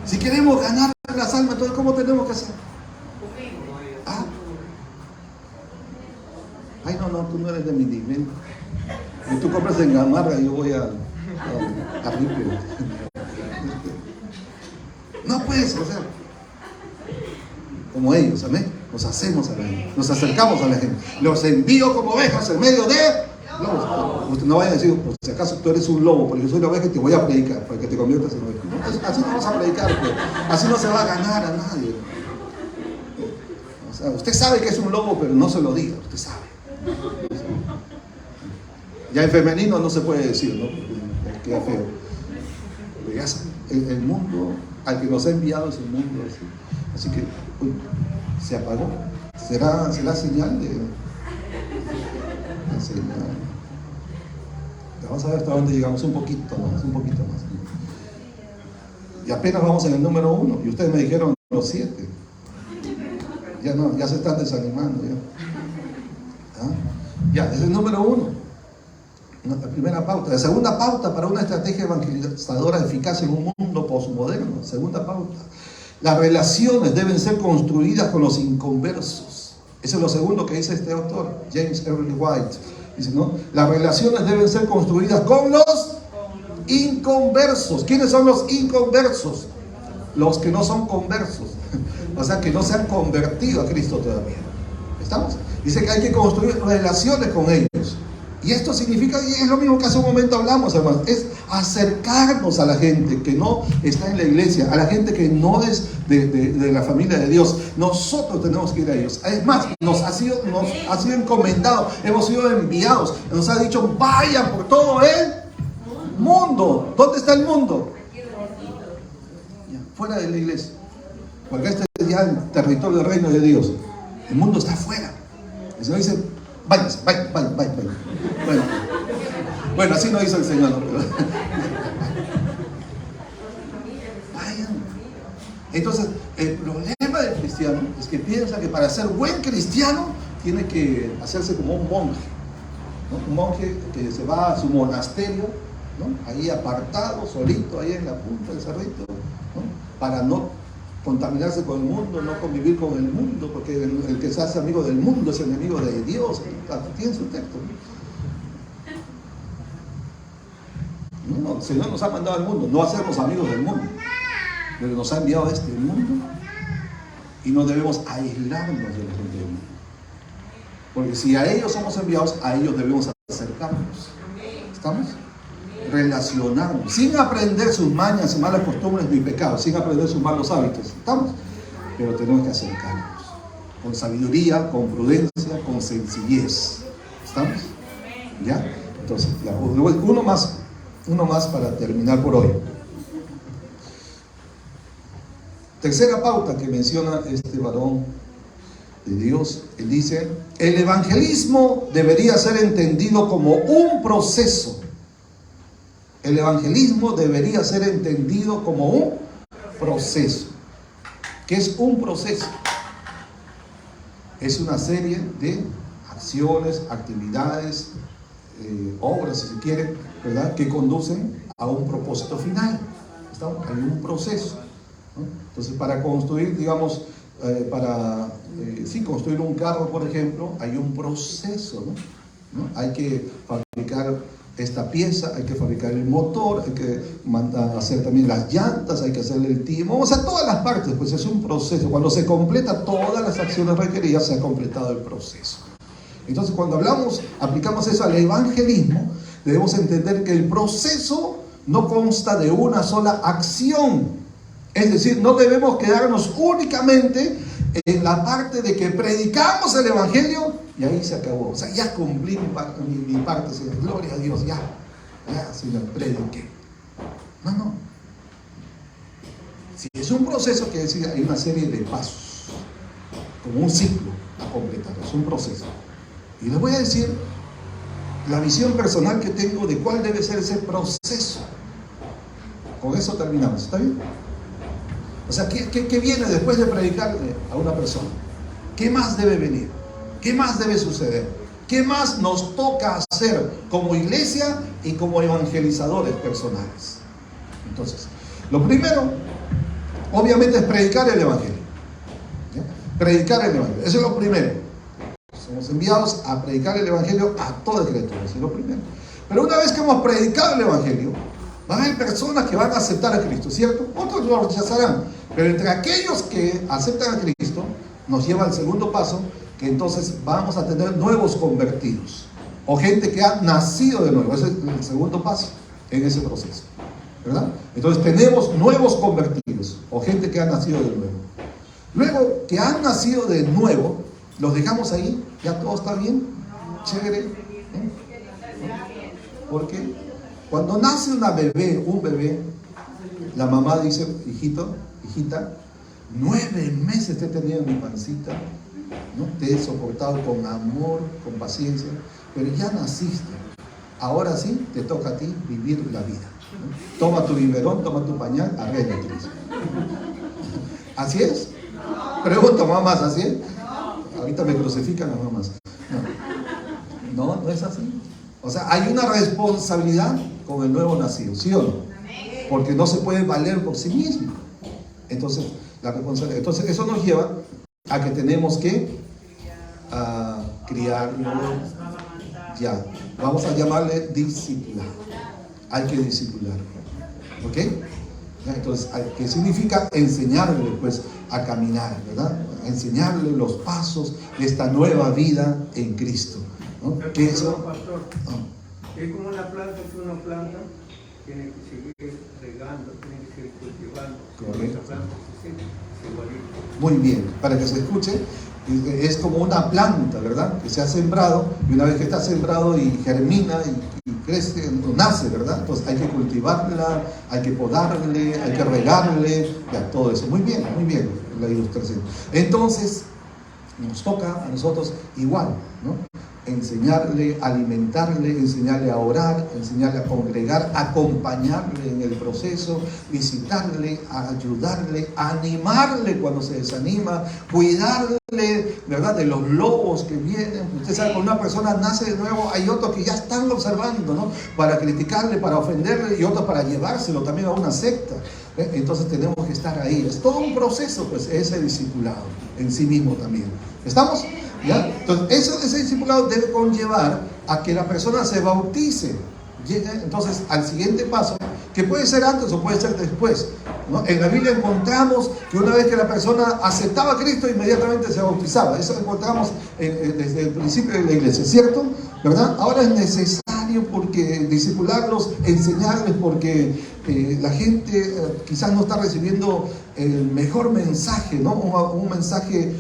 Si queremos ganar las almas, entonces ¿cómo tenemos que hacer? ¿Ah? Ay, no, tú no eres de mi nivel. Y tú compras en Gamarra y yo voy a Ripio. No puedes, o sea, como ellos, amén. Nos hacemos a la gente, nos acercamos a la gente. Los envío como ovejas en medio de lobos. Usted no vaya a decir, por si acaso tú eres un lobo, porque yo soy la oveja y te voy a predicar, para que te conviertas en oveja. No, así no vamos a predicar, pues. Así no se va a ganar a nadie. O sea, usted sabe que es un lobo, pero no se lo diga, usted sabe. Ya en femenino no se puede decir, ¿no? Porque queda feo. Pero ya sabe, el mundo al que nos ha enviado es el mundo así. Así que se apagó. ¿Será señal de señal? Vamos a ver hasta dónde llegamos, un poquito más. Y apenas vamos en el número 1 y ustedes me dijeron los 7. Ya no, ya se están desanimando ya. ¿Ah? Ya, es el número 1. La primera pauta. La segunda pauta para una estrategia evangelizadora eficaz en un mundo posmoderno. Segunda pauta. Las relaciones deben ser construidas con los inconversos. Eso es lo segundo que dice este autor, James Earl White. Dice, ¿no? Las relaciones deben ser construidas con los inconversos. ¿Quiénes son los inconversos? Los que no son conversos. O sea, que no se han convertido a Cristo todavía. ¿Estamos? Dice que hay que construir relaciones con ellos. Y esto significa, y es lo mismo que hace un momento hablamos, hermanos, es acercarnos a la gente que no está en la iglesia, a la gente que no es de la familia de Dios. Nosotros tenemos que ir a ellos. Es más, nos ha sido encomendado, hemos sido enviados, nos ha dicho, vayan por todo el mundo. ¿Dónde está el mundo? Fuera de la iglesia. Porque este es ya el territorio del reino de Dios. El mundo está afuera. El Señor dice, váyanse. Bueno, así no dice el Señor, ¿no? Pero vayan. Entonces, el problema del cristiano es que piensa que para ser buen cristiano tiene que hacerse como un monje, ¿no? Un monje que se va a su monasterio, ¿no? Ahí apartado, solito, ahí en la punta del cerrito, ¿no? Para no contaminarse con el mundo, no convivir con el mundo, porque el que se hace amigo del mundo es enemigo de Dios. Tiene su texto, ¿no? El Señor nos ha mandado al mundo, no a hacernos amigos del mundo, pero nos ha enviado a este mundo y no debemos aislarnos de la gente del mundo. Porque si a ellos somos enviados, a ellos debemos acercarnos. ¿Estamos? Relacionarnos, sin aprender sus mañas y malas costumbres ni pecados, sin aprender sus malos hábitos. ¿Estamos? Pero tenemos que acercarnos con sabiduría, con prudencia, con sencillez. ¿Estamos? ¿Ya? Entonces, ya, uno más para terminar por hoy. Tercera pauta que menciona este varón de Dios. Él dice, el evangelismo debería ser entendido como un proceso. El evangelismo debería ser entendido como un proceso. ¿Qué es un proceso? Es una serie de acciones, actividades, obras, si se quiere, ¿verdad?, que conducen a un propósito final. Hay un proceso, ¿no? Entonces, para construir, digamos, construir un carro, por ejemplo, hay un proceso, ¿no? Hay que fabricar esta pieza, hay que fabricar el motor, hay que hacer también las llantas, hay que hacerle el timón, o sea, todas las partes, pues es un proceso. Cuando se completa todas las acciones requeridas, se ha completado el proceso. Entonces, cuando aplicamos eso al evangelismo, debemos entender que el proceso no consta de una sola acción. Es decir, no debemos quedarnos únicamente en la parte de que predicamos el evangelio y ahí se acabó. O sea, ya cumplí mi parte, Señor. Gloria a Dios, ya, Señor, prediqué. No. Si es un proceso, quiere decir, hay una serie de pasos, como un ciclo a completar, es un proceso. Y les voy a decir la visión personal que tengo de cuál debe ser ese proceso. Con eso terminamos, ¿está bien? O sea, ¿qué viene después de predicarle a una persona? ¿Qué más debe venir? ¿Qué más debe suceder? ¿Qué más nos toca hacer como iglesia y como evangelizadores personales? Entonces, lo primero, obviamente, es predicar el evangelio. ¿Ya? Predicar el evangelio, eso es lo primero. Somos enviados a predicar el evangelio a toda criatura, eso es lo primero. Pero una vez que hemos predicado el evangelio, va a haber personas que van a aceptar a Cristo, ¿cierto? Otros lo rechazarán. Pero entre aquellos que aceptan a Cristo, nos lleva al segundo paso, que entonces vamos a tener nuevos convertidos. O gente que ha nacido de nuevo. Ese es el segundo paso en ese proceso, ¿verdad? Entonces tenemos nuevos convertidos. O gente que ha nacido de nuevo. Luego, que han nacido de nuevo, los dejamos ahí. ¿Ya todo está bien? Chévere. Porque cuando nace un bebé, la mamá dice, hijito, hijita, 9 meses te he tenido en mi pancita, ¿no? Te he soportado con amor, con paciencia, pero ya naciste. Ahora sí, te toca a ti vivir la vida, ¿no? Toma tu biberón, toma tu pañal, arréglate. ¿Así es? Pregunto, mamás, ¿así es? Ahorita me crucifican las mamás. No es así. O sea, hay una responsabilidad con el nuevo nacido, ¿sí o no? Porque no se puede valer por sí mismo. Entonces, la responsabilidad. Entonces, eso nos lleva a que tenemos que criarlo. Ya, vamos a llamarle discipular. Hay que discipularlo. ¿Ok? Entonces, ¿qué significa? Enseñarle, pues, a caminar, ¿verdad? Enseñarle los pasos de esta nueva vida en Cristo, ¿no? Que eso, pastor, es como una planta que uno planta, tiene que seguir regando, tiene que seguir cultivando. Correcto. Esa planta se igualita. Muy bien, para que se escuche, es como una planta, ¿verdad? Que se ha sembrado, y una vez que está sembrado y germina y crece, nace, ¿verdad? Entonces hay que cultivarla, hay que podarle, hay que regarle, ya, todo eso. Muy bien la ilustración. Entonces, nos toca a nosotros igual, ¿no? Enseñarle, alimentarle, enseñarle a orar, enseñarle a congregar, acompañarle en el proceso, visitarle, ayudarle, animarle cuando se desanima, cuidarle, ¿verdad?, de los lobos que vienen. Usted sabe, cuando una persona nace de nuevo, hay otros que ya están observando, ¿no?, para criticarle, para ofenderle, y otros para llevárselo también a una secta. Entonces tenemos que estar ahí. Es todo un proceso, pues, ese discipulado en sí mismo también. ¿Estamos? ¿Ya? Entonces, ese discipulado debe conllevar a que la persona se bautice. Entonces, al siguiente paso, que puede ser antes o puede ser después, ¿no? En la Biblia encontramos que una vez que la persona aceptaba a Cristo, inmediatamente se bautizaba. Eso lo encontramos desde el principio de la iglesia, ¿cierto? ¿Verdad? Ahora es necesario porque discipularlos, enseñarles, porque la gente quizás no está recibiendo el mejor mensaje, ¿no? Un mensaje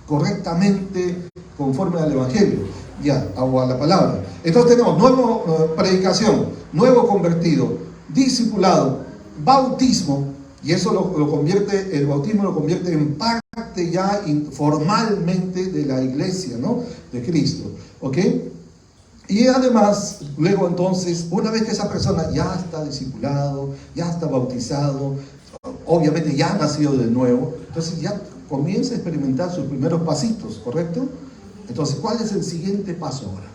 correctamente conforme al Evangelio, ya, o a la palabra. Entonces tenemos nueva predicación, nuevo convertido, discipulado, bautismo, y eso el bautismo lo convierte en parte ya formalmente de la iglesia, ¿no?, de Cristo, ¿ok? Y además, luego entonces, una vez que esa persona ya está discipulado, ya está bautizado, obviamente ya ha nacido de nuevo, entonces ya comienza a experimentar sus primeros pasitos, ¿correcto? Entonces, ¿cuál es el siguiente paso ahora?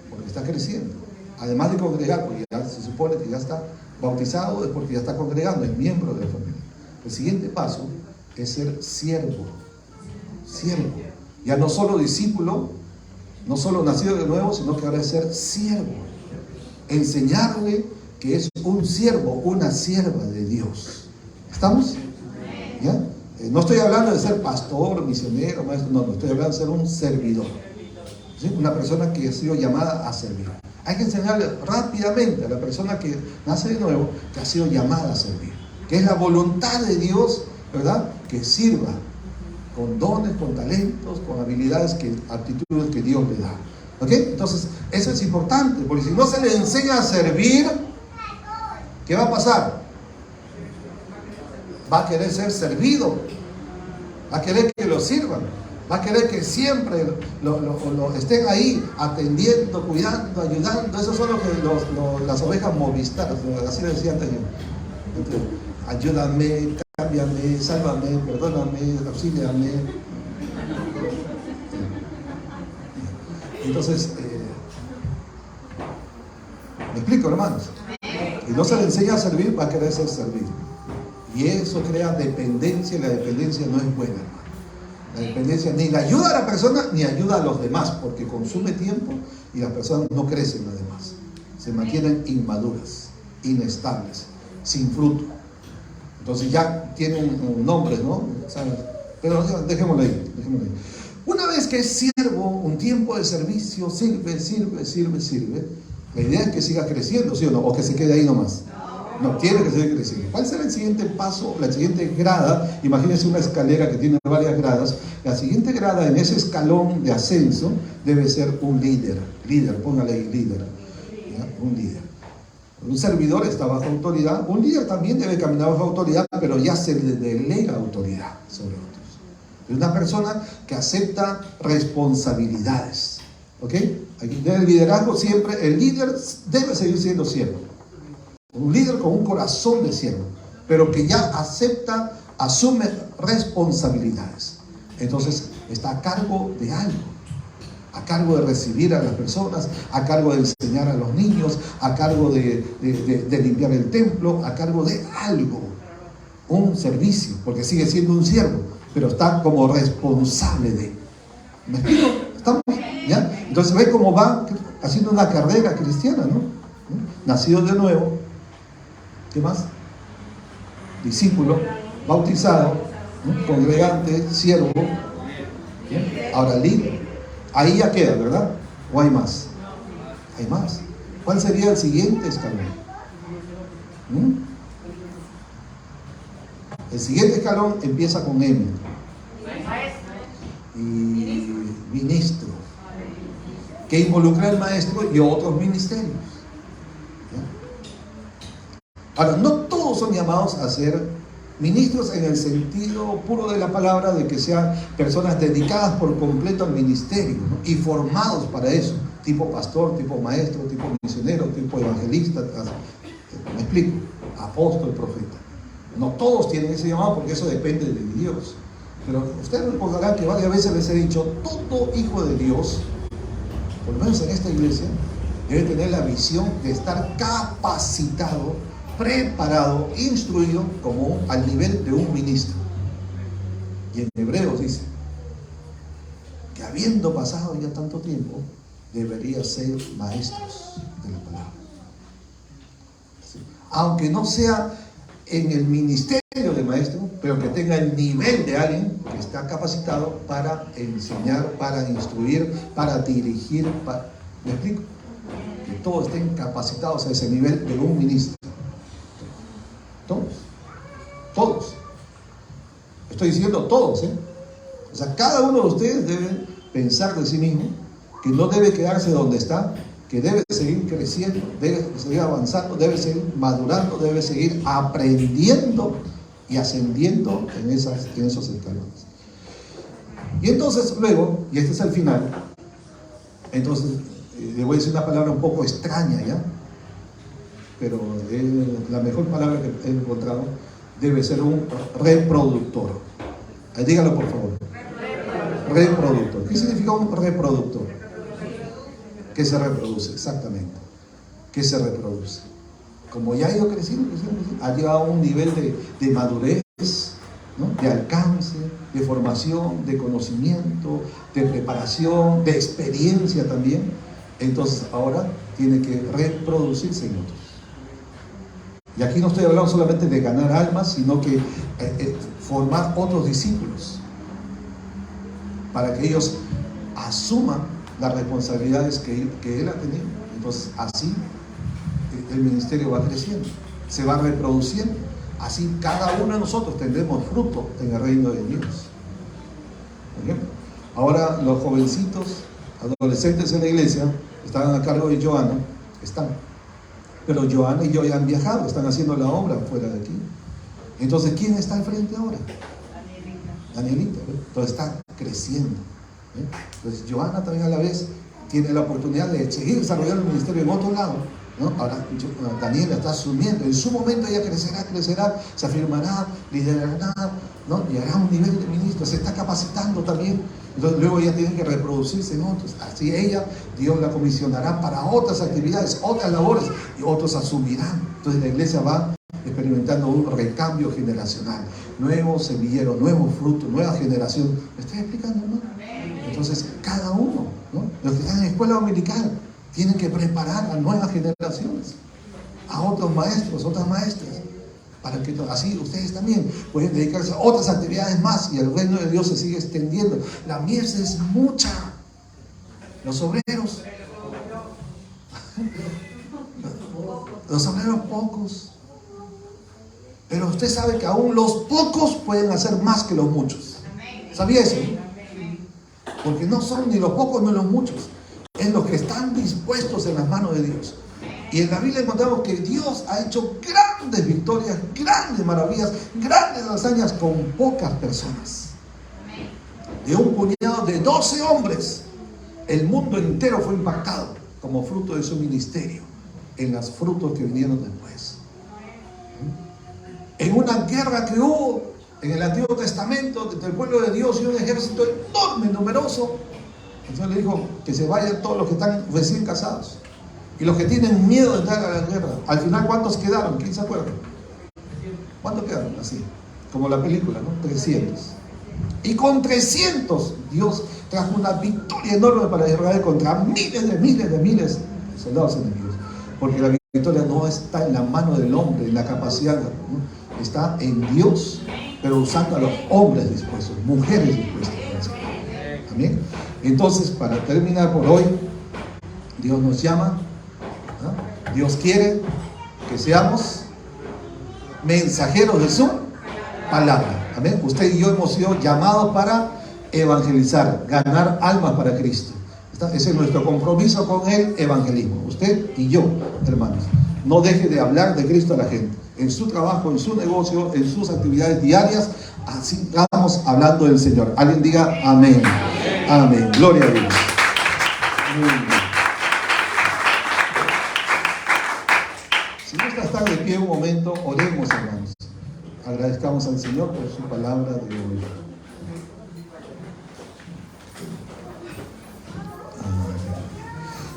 Porque está creciendo. Además de congregar, porque ya se supone que ya está bautizado, es porque ya está congregando, es miembro de la familia. El siguiente paso es ser siervo. Siervo. Ya no solo discípulo, no solo nacido de nuevo, sino que ahora es ser siervo. Enseñarle que es un siervo, una sierva de Dios. ¿Estamos? ¿Ya? No estoy hablando de ser pastor, misionero, maestro, no, estoy hablando de ser un servidor. ¿Sí? Una persona que ha sido llamada a servir. Hay que enseñarle rápidamente a la persona que nace de nuevo que ha sido llamada a servir. Que es la voluntad de Dios, ¿verdad? Que sirva con dones, con talentos, con habilidades, aptitudes que Dios le da. ¿Ok? Entonces, eso es importante, porque si no se le enseña a servir, ¿qué va a pasar? Va a querer ser servido, va a querer que lo sirvan, va a querer que siempre lo estén ahí atendiendo, cuidando, ayudando. Esos son las ovejas Movistar, así decía antes yo. Ayúdame, cámbiame, sálvame, perdóname, auxíliame. Entonces, ¿me explico, hermanos? Y no se le enseña a servir, va a querer ser servido. Y eso crea dependencia, y la dependencia no es buena, hermano. La dependencia ni le ayuda a la persona, ni ayuda a los demás, porque consume tiempo y las personas no crecen además. Se mantienen inmaduras, inestables, sin fruto. Entonces ya tienen nombres, ¿no? ¿Sabes? Pero dejémoslo ahí, dejémoslo ahí. Una vez que es siervo, un tiempo de servicio, sirve. La idea es que siga creciendo, ¿sí o no? O que se quede ahí nomás. No, tiene que seguir creciendo. ¿Cuál será el siguiente paso, la siguiente grada? Imagínense una escalera que tiene varias gradas. La siguiente grada en ese escalón de ascenso debe ser un líder. Líder, póngale ahí, líder. ¿Ya? Un líder. Un servidor está bajo autoridad. Un líder también debe caminar bajo autoridad, pero ya se le delega autoridad sobre otros. Es una persona que acepta responsabilidades. ¿Ok? Aquí en el liderazgo siempre, el líder debe seguir siendo siervo. Un líder con un corazón de siervo, pero que ya acepta, asume responsabilidades. Entonces está a cargo de algo, a cargo de recibir a las personas, a cargo de enseñar a los niños, a cargo de limpiar el templo, a cargo de algo, un servicio, porque sigue siendo un siervo, pero está como responsable de. ¿Me explico? ¿Estamos? ¿Ya? Entonces ve cómo va haciendo una carrera cristiana, ¿no? Nacido de nuevo. ¿Qué más? Discípulo, bautizado, ¿no? Congregante, siervo, ¿no? Ahora líder. Ahí ya queda, ¿verdad? ¿O hay más? Hay más. ¿Cuál sería el siguiente escalón? El siguiente escalón empieza con M. Y ministro, que involucra al maestro y otros ministerios. Ahora, no todos son llamados a ser ministros en el sentido puro de la palabra, de que sean personas dedicadas por completo al ministerio, ¿no? Y formados para eso, tipo pastor, tipo maestro, tipo misionero, tipo evangelista, me explico, apóstol, profeta. No todos tienen ese llamado porque eso depende de Dios. Pero ustedes recordarán que varias veces les he dicho, todo hijo de Dios, por lo menos en esta iglesia, debe tener la visión de estar capacitado, preparado, instruido como al nivel de un ministro. Y en Hebreos dice que habiendo pasado ya tanto tiempo, debería ser maestros de la palabra. ¿Sí? Aunque no sea en el ministerio de maestro, pero que tenga el nivel de alguien que está capacitado para enseñar, para instruir, para dirigir. ¿Me explico? Que todos estén capacitados a ese nivel de un ministro. Todos. Estoy diciendo todos, ¿eh? O sea, cada uno de ustedes debe pensar de sí mismo que no debe quedarse donde está, que debe seguir creciendo, debe seguir avanzando, debe seguir madurando, debe seguir aprendiendo y ascendiendo en esos escalones. Y entonces luego, y este es el final, entonces le voy a decir una palabra un poco extraña, ¿ya? Pero la mejor palabra que he encontrado debe ser un reproductor. Dígalo por favor. Reproductor. ¿Qué significa un reproductor? Que se reproduce, exactamente. Que se reproduce. Como ya ha ido creciendo, ha llegado a un nivel de madurez, ¿no? De alcance, de formación, de conocimiento, de preparación, de experiencia también. Entonces ahora tiene que reproducirse en otros. Y aquí no estoy hablando solamente de ganar almas, sino que formar otros discípulos para que ellos asuman las responsabilidades que él ha tenido. Entonces así el ministerio va creciendo, se va reproduciendo. Así cada uno de nosotros tendremos fruto en el reino de Dios. ¿Okay? Ahora los jovencitos, adolescentes en la iglesia, estaban a cargo de Joana, pero Joana y yo ya han viajado, están haciendo la obra fuera de aquí. Entonces, ¿quién está al frente ahora? Danielita. Entonces está creciendo. Entonces Joana también a la vez tiene la oportunidad de seguir desarrollando el ministerio en otro lado, ¿no? Ahora Daniela está asumiendo, en su momento ella crecerá, se afirmará, liderará, ¿no? Llegará a un nivel de ministro, se está capacitando también. Entonces luego ella tiene que reproducirse en otros. Así ella, Dios la comisionará para otras actividades, otras labores, y otros asumirán. Entonces la iglesia va experimentando un recambio generacional, nuevo semillero, nuevo fruto, nueva generación. ¿Me estoy explicando, no? Entonces cada uno, ¿no? Los que están en escuela dominical tienen que preparar a nuevas generaciones, a otros maestros, otras maestras, para que así ustedes también pueden dedicarse a otras actividades más y el reino de Dios se sigue extendiendo. La mies es mucha, los obreros pocos. Pero usted sabe que aún los pocos pueden hacer más que los muchos. ¿Sabía eso? Porque no son ni los pocos ni los muchos, es los que están dispuestos en las manos de Dios. Y en la Biblia encontramos que Dios ha hecho grandes victorias, grandes maravillas, grandes hazañas con pocas personas. De un puñado de 12 hombres, el mundo entero fue impactado como fruto de su ministerio, en los frutos que vinieron después. En una guerra que hubo en el Antiguo Testamento entre el pueblo de Dios y un ejército enorme, numeroso, el Señor le dijo que se vayan todos los que están recién casados y los que tienen miedo de entrar a la guerra. Al final, ¿cuántos quedaron? ¿Quién se acuerda? ¿Cuántos quedaron? Así, como la película, ¿no? 300. Y con 300 Dios trajo una victoria enorme para Israel contra miles de soldados enemigos. Porque la victoria no está en la mano del hombre, en la capacidad, ¿no? Está en Dios, pero usando a los hombres dispuestos, mujeres dispuestas. Amén. Entonces, para terminar por hoy, Dios nos llama, ¿no? Dios quiere que seamos mensajeros de su palabra. Amén. Usted y yo hemos sido llamados para evangelizar, ganar almas para Cristo. Ese es nuestro compromiso con el evangelismo. Usted y yo, hermanos, no deje de hablar de Cristo a la gente. En su trabajo, en su negocio, en sus actividades diarias, así vamos hablando del Señor. Alguien diga amén. Amén. Gloria a Dios. Si gusta estar de pie un momento, oremos, hermanos. Agradezcamos al Señor por su palabra de hoy.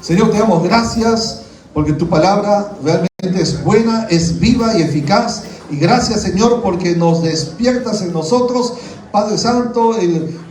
Señor, te damos gracias porque tu palabra realmente es buena, es viva y eficaz. Y gracias, Señor, porque nos despiertas en nosotros, Padre Santo,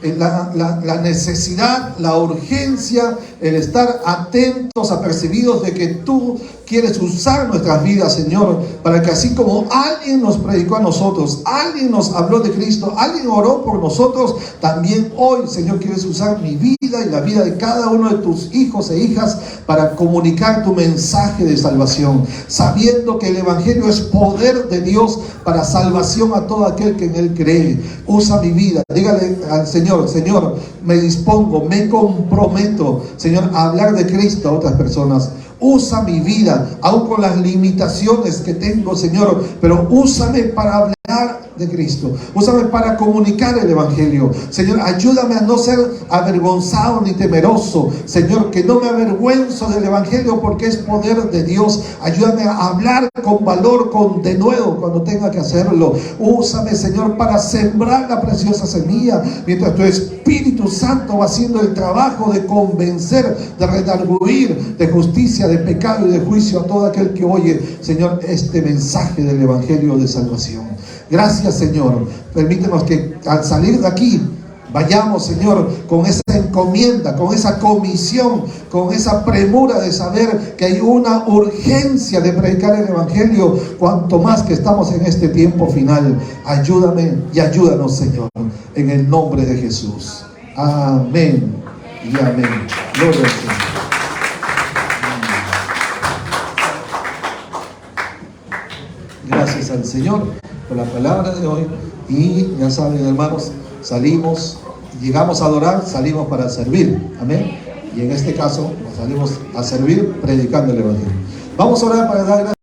la necesidad, la urgencia, el estar atentos, apercibidos de que tú quieres usar nuestras vidas, Señor, para que así como alguien nos predicó a nosotros, alguien nos habló de Cristo, alguien oró por nosotros, también hoy, Señor, quieres usar mi vida y la vida de cada uno de tus hijos e hijas para comunicar tu mensaje de salvación, sabiendo que el Evangelio es poder de Dios para salvación a todo aquel que en él cree. Usa mi vida, dígale al Señor: Señor, me dispongo, me comprometo, Señor, a hablar de Cristo a otras personas. Usa mi vida, aun con las limitaciones que tengo, Señor, pero úsame para hablar de Cristo. Úsame para comunicar el Evangelio. Señor, ayúdame a no ser avergonzado ni temeroso. Señor, que no me avergüenzo del Evangelio porque es poder de Dios. Ayúdame a hablar con valor, con denuedo cuando tenga que hacerlo. Úsame, Señor, para sembrar la preciosa semilla mientras tu Espíritu Santo va haciendo el trabajo de convencer, de redarguir, de justicia, de pecado y de juicio a todo aquel que oye, Señor, este mensaje del Evangelio de salvación. Gracias, Señor. Permítenos que al salir de aquí Vayamos, Señor, con esa encomienda, con esa comisión, con esa premura de saber que hay una urgencia de predicar el Evangelio, cuanto más que estamos en este tiempo final. Ayúdame y ayúdanos, Señor, en el nombre de Jesús. Amén y amén. Gloria al Señor. Gracias al Señor por la palabra de hoy. Y ya saben, hermanos, salimos, llegamos a adorar, salimos para servir. Amén. Y en este caso, salimos a servir predicando el Evangelio. Vamos a orar para dar gracias.